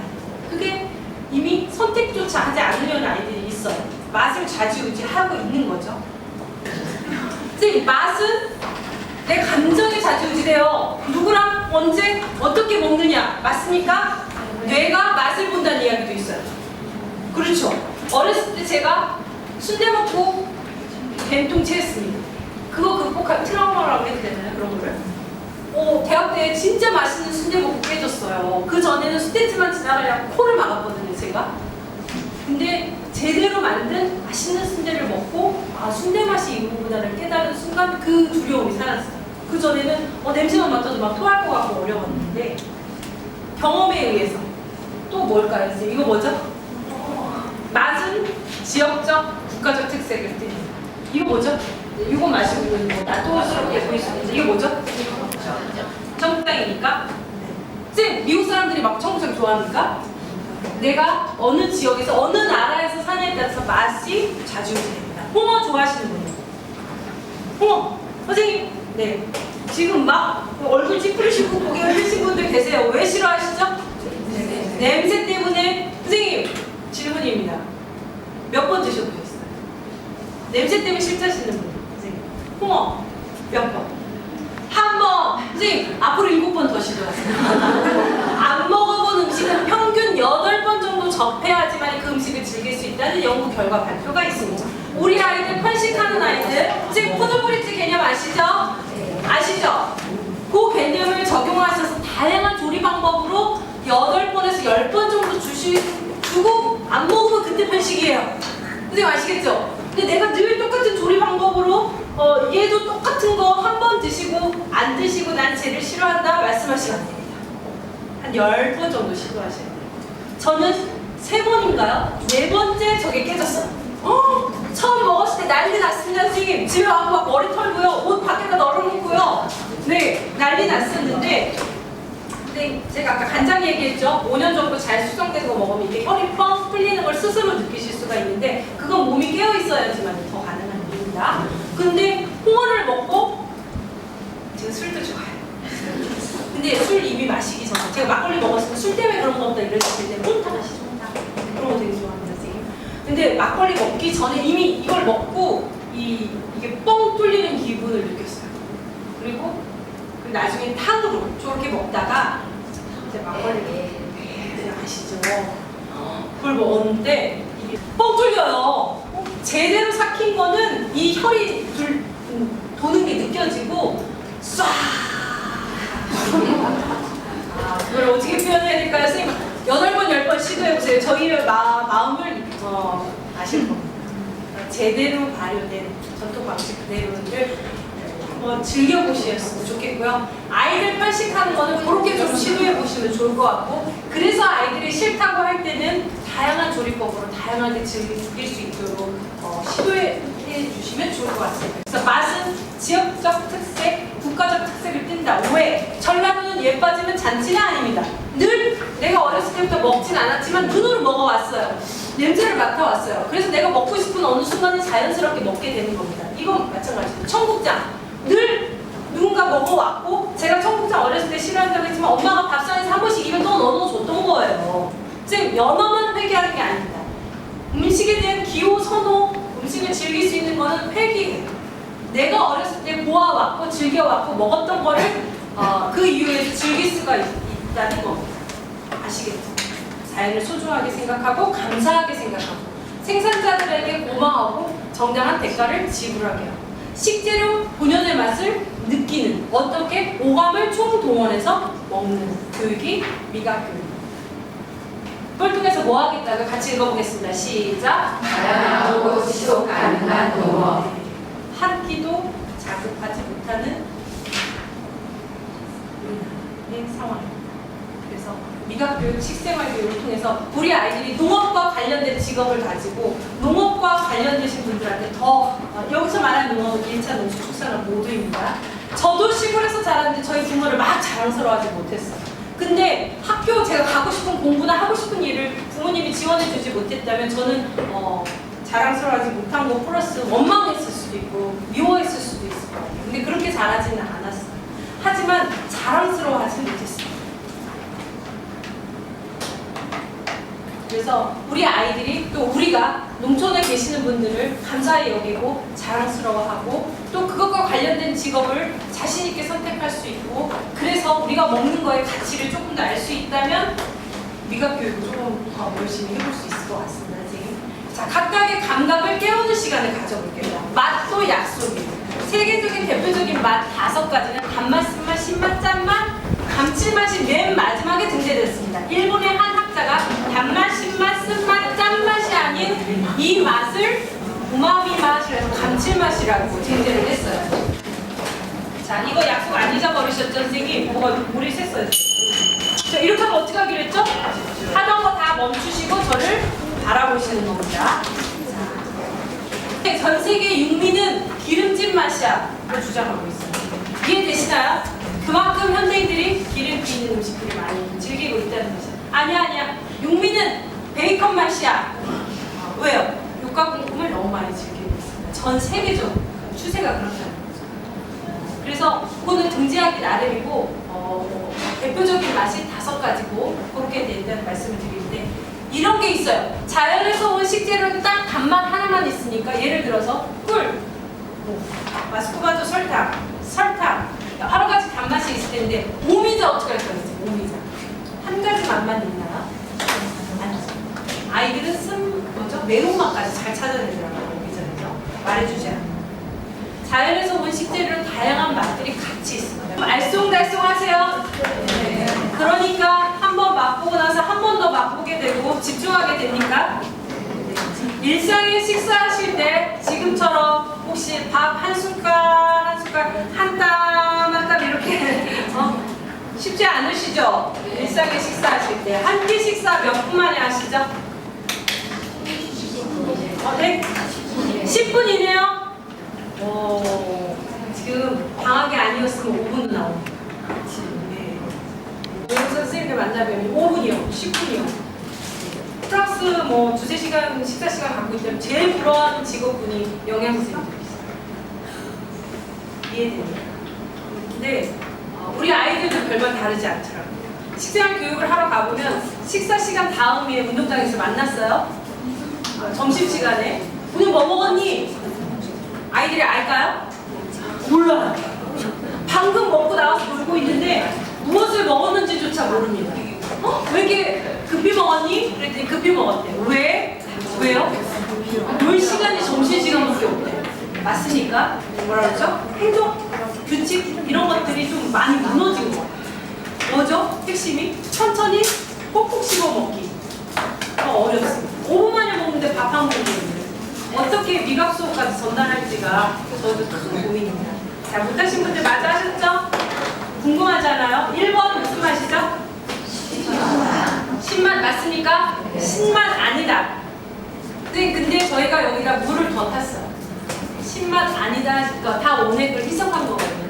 그게 이미 선택조차 하지 않으려는 아이들이 있어요. 맛을 좌지우지하고 있는 거죠. 선생님, 맛은 내 감정이 좌지우지돼요. 누구랑 언제 어떻게 먹느냐 맞습니까? 뇌가 맛을 본다는 이야기도 있어요. 그렇죠. 어렸을 때 제가 순대 먹고 벤통 체했습니다. 그거 극복할 트라우마라고 해도 되나요? 그런 거를? 대학 때 진짜 맛있는 순대 먹고 깨졌어요. 그 전에는 순대집만 지나가려고 코를 막았거든요, 제가. 근데 제대로 만든 맛있는 순대를 먹고 순대 맛이 이거구나를 깨달은 순간 그 두려움이 사라졌어요. 그 전에는 냄새만 맡아도 막 토할 것 같고 어려웠는데 경험에 의해서 또 뭘까요? 이거 뭐죠? 맛은 지역적, 국가적 특색을 띱니다. 이거 뭐죠? 이거 마시고 나또스럽게 보일 수 있는데 이거 뭐죠? 청국장이니까. 쌤, 미국 사람들이 막 청국장 좋아합니까? 내가 어느 지역에서 어느 나라에서 사냐에 따라서 맛이 좌지우지됩니다. 홍어 좋아하시는 분이요? 홍어 네. 지금 막 얼굴 찌푸리시고 고개 흘리신 분들 계세요. 왜 싫어하시죠? 냄새 때문에. 선생님, 질문입니다. 몇 번 드셔보셨어요? 냄새 때문에 싫다시는 분. 선생님. 홍어 몇 번? 한 번. 선생님, 앞으로 7번 더 시도하세요. 안 먹어본 음식은 평균 8번 정도 접해야지만 그 음식을 즐길 수 있다는 연구 결과 발표가 있습니다. 우리 아이들 편식하는 아이들, 선생님 푸드브릿지 개념 아시죠? 아시죠? 그 개념을 적용하셔서 다양한 조리 방법으로 8번에서 10번 정도 주고 안 먹으면 그때 편식이에요. 선생님 아시겠죠? 근데 내가 늘 똑같은 조리 방법으로 얘도 똑같은 거 한 번 드시고 안 드시고 난 쟤를 싫어한다 말씀하시면 안 됩니다. 한 10번 정도 시도하셔야 돼요. 저는 3번인가요? 4번째 저게 깨졌어요. 처음 먹었을 때 난리 났습니다. 선생님 집에 와서 막 머리 털고요, 옷 밖에다 널어놓고요. 네, 난리 났었는데 근데 제가 아까 간장 얘기했죠. 5년 정도 잘 수정된 거 먹으면 이게 혈이 뻥 뚫리는 걸 스스로 느끼실 수가 있는데 그건 몸이 깨어 있어야지만 더 가능한 일입니다. 근데 홍어를 먹고 제가 술도 좋아해요. 근데 술 이미 마시기 전에 제가 막걸리 먹었을 때 술 때문에 그런 거 없다 이랬을 때 혼자 마시죠, 혼자. 그런 거 되게 좋아합니다, 선생님. 근데 막걸리 먹기 전에 이미 이걸 먹고 이게 뻥 뚫리는 기분을 느꼈어요. 그리고 나중에 탕으로 저렇게 먹다가 이제 막걸리 아시죠? 그걸 먹었는데 이게 뻥 뚫려요. 제대로 삭힌 거는 이 혈이 도는 게 느껴지고 쏴. 그걸 어떻게 표현해야 될까요, 선생님? 8번, 10번 시도해보세요. 저희의 마음을 아실 겁니다. 제대로 발효된 전통 방식 그대로를 한번 즐겨보셨으면 좋겠고요. 아이들 편식하는 거는 그렇게 좀 시도해보시면 좋을 것 같고, 그래서 아이들이 싫다고 할 때는 다양한 조리법으로 다양하게 즐길 수 있도록 시도해 주시면 좋을 것 같습니다. 그래서 맛은 지역적 특색, 국가적 특색을 띈다. 왜? 전라도는 예 빠지면 잔치는 아닙니다. 늘 내가 어렸을 때부터 먹진 않았지만 눈으로 먹어왔어요. 냄새를 맡아왔어요. 그래서 내가 먹고 싶은 어느 순간에 자연스럽게 먹게 되는 겁니다. 이건 마찬가지입니다. 청국장. 늘 누군가 먹어왔고, 제가 청국장 어렸을 때 싫어한다고 했지만 엄마가 밥상에서 한 번씩 입에 또 넣어줬던 거예요. 즉 연어만 회개하는 게 아닙니다. 음식에 대한 기호, 선호, 음식을 즐길 수 있는 거는 회귀예요. 내가 어렸을 때 보아왔고 즐겨왔고 먹었던 거를 그 이후에 즐길 수가 있다는 겁니다. 아시겠죠? 자연을 소중하게 생각하고 감사하게 생각하고 생산자들에게 고마워하고 정당한 대가를 지불하게 하고 식재료 본연의 맛을 느끼는, 어떻게 오감을 총동원해서 먹는 교육이 미각교육입니다. 그걸 통해서 뭐 하겠다고 같이 읽어보겠습니다. 시작! 다양하고 지속 가능한 농업. 한 끼도 자급하지 못하는 우리나라의 상황입니다. 그래서 미각교육, 식생활교육을 통해서 우리 아이들이 농업과 관련된 직업을 가지고 농업과 관련되신 분들한테 더 여기서 말하는 농업은 1차 농수축산업 모두입니다. 저도 시골에서 자랐는데 저희 부모를 막 자랑스러워하지 못했어요. 근데 학교 제가 가고 싶은 공부나 하고 싶은 일을 부모님이 지원해주지 못했다면 저는 자랑스러워하지 못한 거 플러스 원망했을 수도 있고 미워했을 수도 있을 것 같아요. 근데 그렇게 잘하지는 않았어요. 하지만 자랑스러워하지 못했어요. 그래서 우리 아이들이 또 우리가 농촌에 계시는 분들을 감사히 여기고 자랑스러워하고 또 그것과 관련된 직업을 자신 있게 선택할 수 있고, 그래서 우리가 먹는 거의 가치를 조금 더 알 수 있다면 미각교육을 조금 더 열심히 해볼 수 있을 것 같습니다. 선생님. 자, 각각의 감각을 깨우는 시간을 가져볼게요. 맛도 약속이에요. 세계적인 대표적인 맛 5가지는 단맛, 쓴맛, 신맛, 짠맛, 감칠맛이 맨 마지막에 등재됐습니다. 일본의 한 학자가 단맛, 신맛, 쓴맛, 짠맛이 아닌 이 맛을 우마미 맛이라서 감칠맛이라고 등재를 했어요. 자, 이거 약속 안 잊어버리셨죠, 선생님? 뭐가 우리 셌어요. 자, 이렇게 하면 어떻게 하기로 했죠? 하던 거 다 멈추시고 저를 바라보시는 겁니다. 자, 전 세계 육미는 기름진 맛이야 라고 주장하고 있어요. 이해되시나요? 그만큼 현대인들이 기름기 있는 음식들을 많이 즐기고 있다는 거죠. 아니야. 육미는 베이컨 맛이야. 왜요? 육가공품을 너무 많이 즐기고 있습니다. 전 세계적으로 추세가 그렇다는 거죠. 그래서 그거는 등재하기 나름이고 대표적인 맛이 5가지고 그렇게 된다는 말씀을 드리는데 이런 게 있어요. 자연에서 온 식재료는 딱 단맛 하나만 있으니까 예를 들어서 꿀, 마스크바도 설탕, 여러 가지 단맛이 있을 텐데 오미자 어떻게 할 거예요? 오미자 한 가지 맛만 있나요? 아니죠. 아이들은 매운맛까지 잘 찾아내더라고요. 오미자는요. 말해주지 않아요. 자연에서 온 식재료는 다양한 맛들이 같이 있습니다. 알쏭달쏭 하세요. 네. 그러니까 한 번 맛보고 나서 한 번 더 맛보게 되고 집중하게 됩니까? 일상에 식사하실 때 지금처럼 혹시 밥 한 숟갈 한 땀 이렇게 쉽지 않으시죠? 일상에 식사하실 때 한 끼 식사 몇 분 만에 하시죠? 네? 10분이네요. 지금 방학이 아니었으면 5분은 나옵니다. 네. 여기서 선생님들 만나면 5분이요, 10분이요. 플러스 뭐 두세 시간 식사 시간 갖고 있다면 제일 부러워하는 직업군이 영양선생님들이세요. 이해됩니까? 근데 우리 아이들도 별반 다르지 않더라고요. 식생활 교육을 하러 가보면 식사 시간 다음에 운동장에서 만났어요. 점심시간에 오늘 뭐 먹었니? 아이들이 알까요? 몰라요. 방금 먹고 나와서 놀고 있는데 무엇을 먹었는지조차 모릅니다. 왜 이렇게 급히 먹었니? 그랬더니 급히 먹었대. 왜? 왜요? 놀 시간이 점심시간밖에 없대. 맞습니까? 뭐라 그러죠? 행동, 규칙 이런 것들이 좀 많이 무너진 거. 뭐죠? 핵심이? 천천히 꼭꼭 씹어 먹기. 어렵습니다. 5분 만에 먹는데 밥 한 공기인데 어떻게 미각 수업까지 전달할지가 저도 큰 고민입니다. 자, 못하신 분들 맞아 하셨죠? 궁금하잖아요. 1번 무슨 맛이죠? 신맛 맞습니까? 신맛 아니다. 근데 저희가 여기다 물을 더 탔어요. 신맛 아니다. 다 원액을 희석한 거거든요.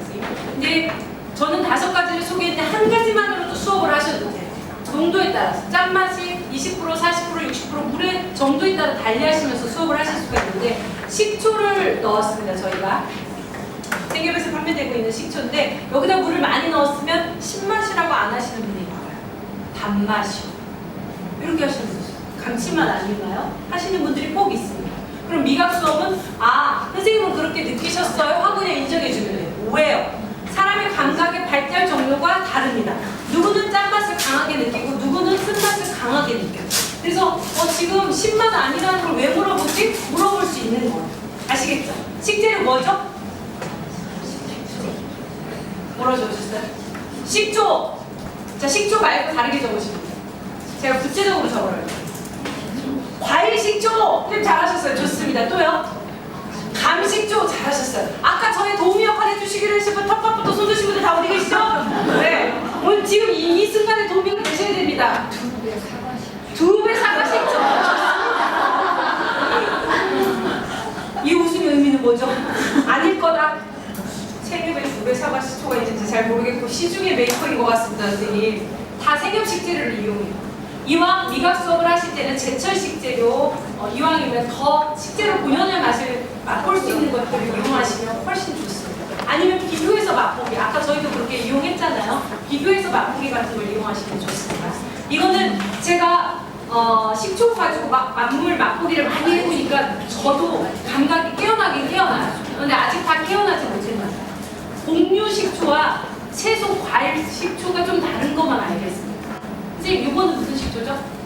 근데 저는 5가지를 소개했는데 한 가지만으로도 수업을 하셔도 돼요. 농도에 따라서 짠맛이 20%, 40%, 60% 물의 정도에 따라 달리하시면서 수업을 하실 수가 있는데 식초를 넣었습니다. 저희가 생협에서 판매되고 있는 식초인데 여기다 물을 많이 넣었으면 신맛이라고 안 하시는 분이 나와요. 단맛이요. 이렇게 하시는 분이 있어요. 감칠맛 아닌가요? 하시는 분들이 꼭 있습니다. 그럼 미각 수업은 선생님은 그렇게 느끼셨어요? 화분에 인정해 주면 돼요. 왜요? 사람의 감각의 발달 정도가 다릅니다. 누구는 짠맛을 강하게 느끼고 누구는 쓴맛을 강하게 느껴요. 그래서 지금 신맛 아니라는 걸 왜 물어보지? 물어볼 수 있는 거예요. 아시겠죠? 식재료 뭐죠? 뭐라 적으셨어요? 식초! 자, 식초 말고 다르게 적으시면 돼요. 제가 구체적으로 적어요. 과일 식초! 좀 잘하셨어요. 좋습니다. 또요? 감식초 잘하셨어요. 아까 전에 도우미 역할 해주시기로 하시고 텃밭부터 손 드신 분들 다 어디 계시죠? 네. 오늘 지금 이 순간에 도우미가 되셔야 됩니다. 2배 사과식초. 이 웃음의 의미는 뭐죠? 아닐 거다. 생협의 2배 사과식초가 있는지 잘 모르겠고 시중의 메이커인 것 같습니다. 선생님. 다 생협 식재료를 이용해요. 이왕 미각 수업을 하실 때는 제철 식재료, 이왕이면 더 식재료 본연의 맛을 맛볼 수 있는 것들을 이용하시면 훨씬 좋습니다. 아니면 비교해서 맛보기, 아까 저희도 그렇게 이용했잖아요. 비교해서 맛보기 같은 걸 이용하시면 좋습니다. 이거는 제가 식초 가지고 만물 맛보기를 많이 해보니까 저도 감각이 깨어나긴 깨어나요. 그런데 아직 다 깨어나지 못했나요? 곡류 식초와 채소 과일 식초가 좀 다른 것만 알겠습니다. 선생님, 이거는 무슨 식초죠?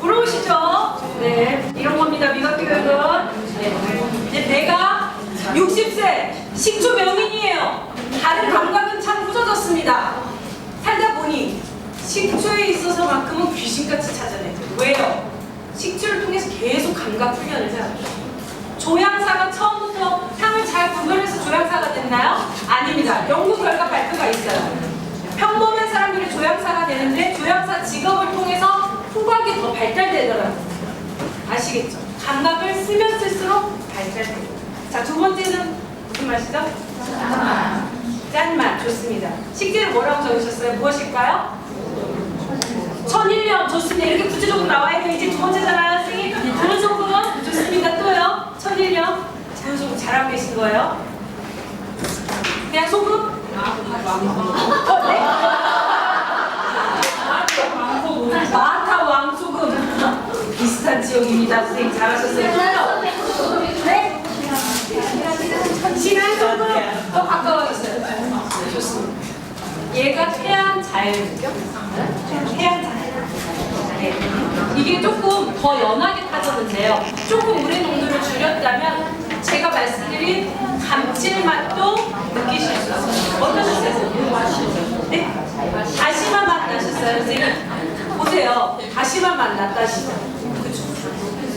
부러우시죠? 네, 이런 겁니다. 미각 교육은. 네. 내가 60세 식초 명인이에요. 다른 감각은 참 후져졌습니다. 살다 보니 식초에 있어서만큼은 귀신같이 찾아내요. 왜요? 식초를 통해서 계속 감각 훈련을 해요. 조향사가 처음부터 향을 잘 구별해서 조향사가 됐나요? 아닙니다. 연구 결과 발표가 있어요. 평범한 사람들이 조향사가 되는데 조향사 직업을 통해서 후각이 더 발달되더라고요. 아시겠죠? 감각을 쓰면 쓸수록 발달되고. 자, 2번째는 무슨 맛이죠? 짠맛. 좋습니다. 식재료 뭐라고 적으셨어요? 무엇일까요? 천일염. 좋습니다. 이렇게 구체적으로 나와야 돼요. 이제 2번째잖아요, 선생님. 어느 정도는 좋습니다. 또요? 천일염. 자, 잘하고 계신 거예요? 그냥 소금? 네? 마타 왕소금 비슷한 지역입니다. 선생님 잘하셨어요. 네? 진한 소금 더 가까워 있어요. 좋습니다. 얘가 태안 자연이죠? 태안 자연. 네. 이게 조금 더 연하게 타졌는데요. 조금 물의 농도를 줄였다면 제가 말씀드린 감칠맛도 느끼실 수 있어요. 어떠셨어요? 네? 다시마 맛 나셨어요, 선생님? 보세요. 다시마 맛 났다시요. 그죠?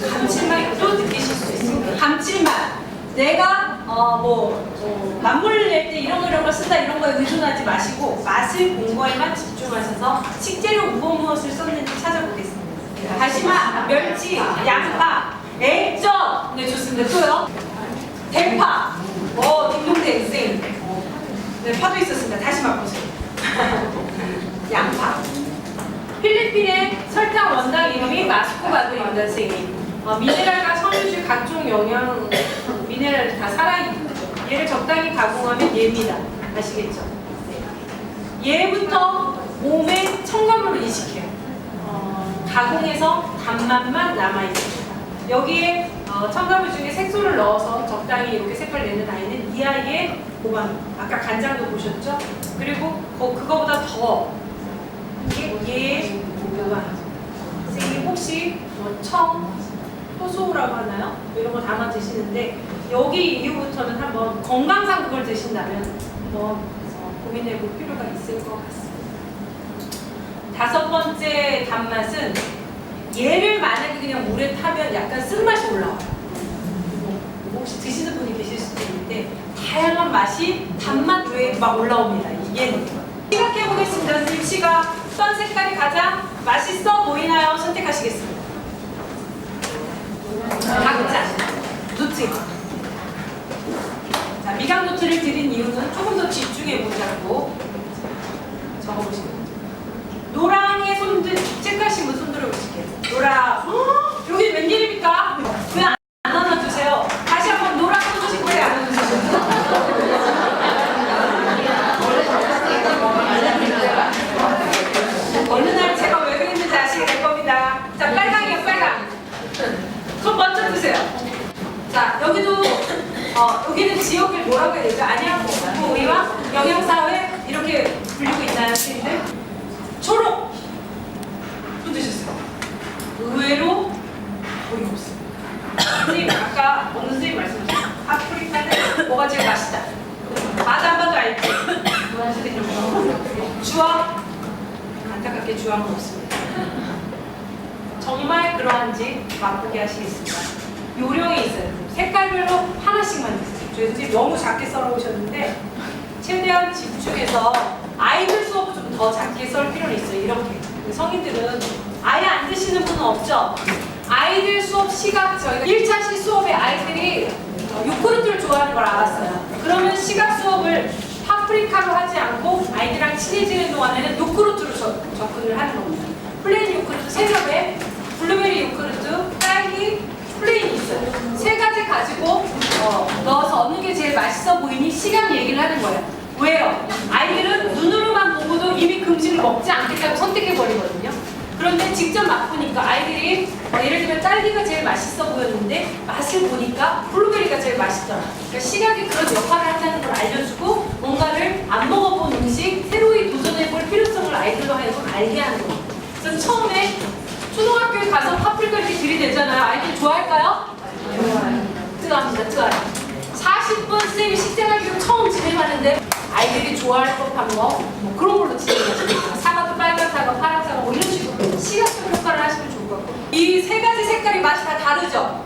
감칠맛도 느끼실 수 있습니다. 감칠맛. 내가 맞물릴 때 이런 걸 쓴다 이런 거에 의존하지 마시고 맛을 본 거에만 집중하셔서 식재료 무엇을 썼는지 찾아보겠습니다. 다시마, 멸치, 양파, 액젓. 네, 좋습니다. 또요. 대파. 딩동댕 쌤. 네, 파도 있었습니다. 다시 맛보세요. 양파. 필리핀의 설탕 원당 이름이 마스코바도입니다, 선생님. 미네랄과 섬유질 각종 영양 미네랄이 다 살아있는 거죠. 얘를 적당히 가공하면 얘입니다. 아시겠죠? 네. 얘부터 몸에 첨가물을 이식해요. 가공해서 단맛만 남아있습니다. 여기에 첨가물 중에 색소를 넣어서 적당히 이렇게 색깔 내는 아이는 이 아이의 보방. 아까 간장도 보셨죠? 그리고 그거보다 더 얘의 보방. 선생님 혹시 효소라고 하나요? 이런 거 담아 드시는데 여기 이후부터는 한번 건강상 그걸 드신다면 한번 고민해 볼 필요가 있을 것 같습니다. 다섯 번째 단맛은 얘를 만약에 그냥 물에 타면 약간 쓴맛이 올라와요. 혹시 드시는 분이 계실 수도 있는데 다양한 맛이 단맛 외에 막 올라옵니다. 얘는 시각해 보겠습니다. 선생님 시각 어떤 색깔이 가장 맛있어 보이나요? 선택하시겠습니다. 각자 노트. 자, 미각 노트를 드린 이유는 조금 더 집중해 보자고 적어보시면 돼요. 노랑의 손들 체크하신 분 손 들어보실게요. 노랑. 여기 웬일입니까? 왜 안 안아주세요? 다시 한번 노랑 손주시고 왜 안 안아주세요? 어느 날 제가 왜 그랬는지 아시게 될 겁니다. 자, 빨강이요, 빨강. 손 먼저 드세요. 자, 여기도 여기는 지역을 뭐라고 해야 되죠? 안양고의와 영양사회 이렇게 불리고 있나요, 선생님들? 초록. 손 드셨어요. 의외로 거의 없습니다. 선생님 아까 어느 선생님 말씀하셨죠? 파프리카는 뭐가 제일 맛있다. 맛 안 봐도 알지? 주황. 안타깝게 주황은 없습니다. 정말 그러한지 맛보게 하시겠습니다. 요령이 있어요. 색깔별로 하나씩만 있어요. 저희 선생님 너무 작게 썰어오셨는데 최대한 집중해서 아이들 수업을 좀 더 작게 썰 필요는 있어요. 이렇게. 성인들은 아예 안 드시는 분은 없죠? 아이들 수업 시각 저희가 1차시 수업에 아이들이 요구르트를 좋아하는 걸 알았어요. 그러면 시각 수업을 파프리카로 하지 않고 아이들이랑 친해지는 동안에는 요구르트로 접근을 하는 겁니다. 플레인 요구르트 3겹에 블루베리 요구르트, 딸기, 플레인이 있어요. 3가지 가지고 넣어서 어느 게 제일 맛있어 보이니 시각 얘기를 하는 거예요. 왜요? 아이들은 눈으로만 보고도 이미 그 음식을 먹지 않겠다고 선택해버리거든요. 그런데 직접 맛보니까 아이들이 예를 들면 딸기가 제일 맛있어 보였는데 맛을 보니까 블루베리가 제일 맛있더라. 그러니까 시각이 그런 역할을 한다는 걸 알려주고 뭔가를 안 먹어본 음식 새로이 도전해볼 필요성을 아이들로 하여금 알게 하는 거예요. 그래서 처음에 초등학교에 가서 파프리카 이렇게 들이대잖아요. 아이들 좋아할까요? 좋아합니다. 좋아요. 40분 선생님이 식생활 교육 처음 진행하는데 아이들이 좋아할 법한 거 뭐 그런 걸로 진행하시니까 사과도 빨간 사과, 파란 사과 뭐 이런 식으로 시각적 효과를 하시면 좋을 것 같고 이 3가지 색깔이 맛이 다 다르죠?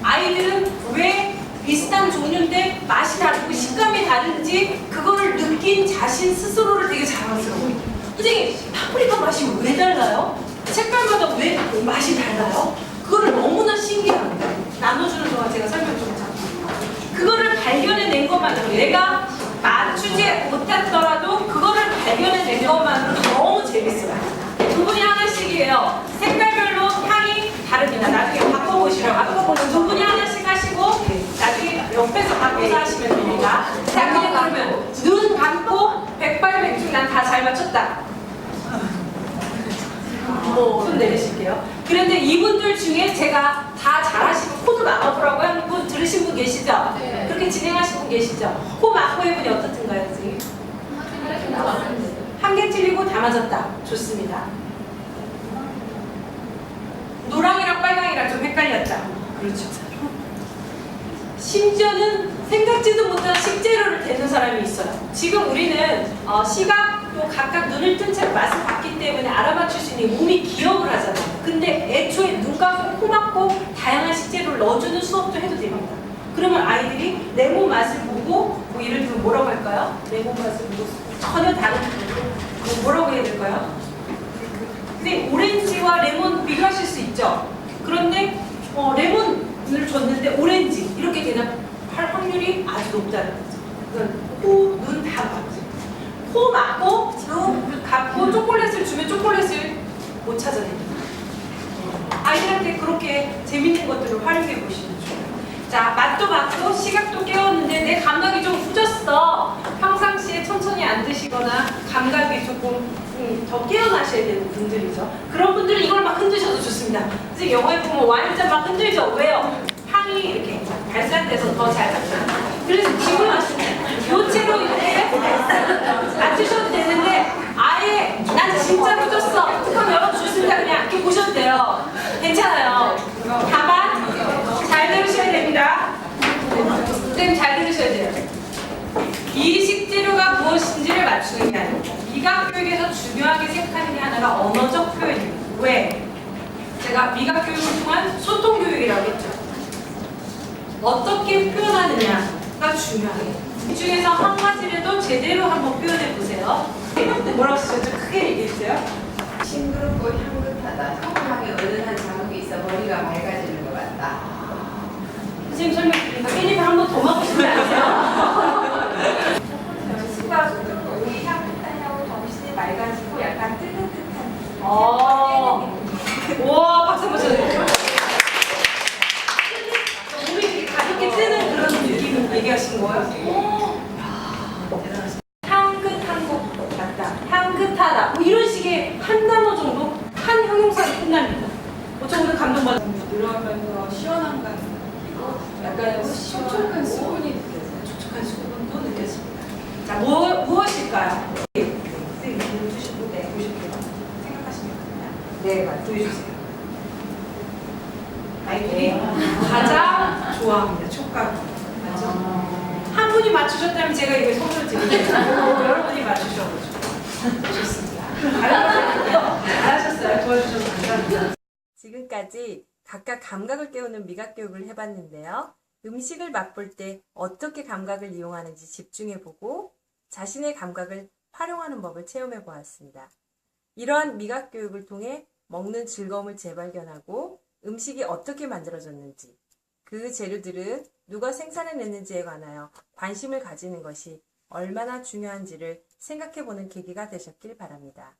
아이들은 왜 비슷한 종류인데 맛이 다르고 식감이 다른지 그거를 느낀 자신 스스로를 되게 자랑스러워요. 선생님 파프리카 맛이 왜 달라요? 색깔마다 왜 맛이 달라요? 그거를 너무나 신기합니다. 나눠주는 동안 제가 설명 좀 드릴게요. 그거를 발견해낸 것만으로 내가 맞추지 못했더라도 그거를 발견해낸 것만으로 너무 재밌어요. 두 분이 하나씩이에요. 색깔별로 향이 다릅니다. 나중에 바꿔보시라고. 두 분이 하나씩 하시고 나중에 옆에 감고서 하시면 됩니다. 자, 그냥 그러면 눈 감고 백발백중 난 다 잘 맞췄다. 손 내리실게요. 그런데 이분들 중에 제가 다 잘하시고 코도 막아보라고 하는 분 들으신 분 계시죠? 네. 그렇게 진행하신 분 계시죠? 코 막고 해보니 어떻든가요, 선생님? 한 개 틀리고 다 맞았다. 좋습니다. 노랑이랑 빨강이랑 좀 헷갈렸다. 그렇죠. 심지어는 생각지도 못한 식재료를 대는 사람이 있어요. 지금 우리는 시각도 각각 눈을 뜬 채로 맛을 봤기 때문에 알아맞힐 수 있는 몸이 기억을 하잖아요. 근데 애초에 눈 감고 코 막고 다양한 식재료를 넣어주는 수업도 해도 됩니다. 그러면 아이들이 레몬 맛을 보고 뭐 예를 들면 뭐라고 할까요? 레몬 맛을 보고 전혀 다른 뭐라고 해야 될까요? 근데 오렌지와 레몬 비교하실 수 있죠. 그런데 레몬을 줬는데 오렌지 이렇게 되는 할 확률이 아주 높다는 거죠. 코, 눈 다 맞죠. 코 막고 눈 감고 초콜릿을 주면 초콜릿을 못 찾아냅니다. 아이들한테 그렇게 재밌는 것들을 활용해 보시면 좋아요. 자, 맛도 맞고 시각도 깨웠는데 내 감각이 좀 후졌어. 평상시에 천천히 안 드시거나 감각이 조금 더 깨어나셔야 되는 분들이죠. 그런 분들은 이걸 막 흔드셔도 좋습니다. 선생님 영화에 보면 와인잔 막 흔들죠. 왜요? 향이 이렇게 발산돼서 더 잘 나타나요. 그래서 지금 요체로 이렇게 맞추셔도 되는데 아예 난 진짜 후졌어. 뚜껑 열어주신다 그냥 이렇게 보셔도 돼요. 괜찮아요. 다만 잘 들으셔야 됩니다. 선생님 잘 들으셔야 돼요. 이 식재료가 무엇인지를 맞추는 게 아닙니다. 미각 교육에서 중요하게 생각하는 게 하나가 언어적 표현입니다. 왜? 제가 미각 교육을 통한 소통 교육이라고 했죠. 어떻게 표현하느냐가 중요해요. 이 중에서 한 가지라도 제대로 한번 표현해 보세요. 뭐라고 쓰셨죠? 크게 얘기해 주세요. 싱그럽고 향긋하다. 소금하게 은은한 자극이 있어 머리가 맑아지는 것 같다. 선생님 설명드리니까 깻잎을 한 번 더 먹으시면 안 돼요? 수가 부드럽고 우리 향긋한 향으로 정신이 맑아지고 약간 뜨뜻한 와, 박수 한번 쳐주세요. 몸이 되게 가볍게 뜨는 그런 느낌을 얘기하신 거예요? 대단하시다. 향긋한 것 같다. 향긋하다. 뭐 이런 식의 한 단어 정도, 한 형용사로 끝납니다. 저 오늘 감동받았습니다. 들어가면서 시원한 감 그리고 약간 촉촉한 수분이 느껴져요. 촉촉한 수분도 느껴집니다. 자, 무엇일까요? 선생님, 보여주시고, 네, 보실게요. 생각하시면 됩니다. 네, 보여주세요. 아이들이 가장 좋아합니다. 촉감. 맞죠? 한 분이 맞추셨다면 제가 이걸 선물 드릴게요. 여러분이 맞추셔가지고. 좋습니다. 잘하셨어요. 도와주셔서 감사합니다. 지금까지 각각 감각을 깨우는 미각 교육을 해봤는데요. 음식을 맛볼 때 어떻게 감각을 이용하는지 집중해보고 자신의 감각을 활용하는 법을 체험해 보았습니다. 이러한 미각 교육을 통해 먹는 즐거움을 재발견하고 음식이 어떻게 만들어졌는지, 그 재료들은 누가 생산해냈는지에 관하여 관심을 가지는 것이 얼마나 중요한지를 생각해보는 계기가 되셨길 바랍니다.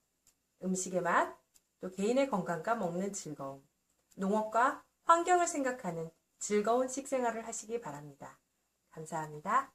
음식의 맛, 또 개인의 건강과 먹는 즐거움, 농업과 환경을 생각하는 즐거운 식생활을 하시기 바랍니다. 감사합니다.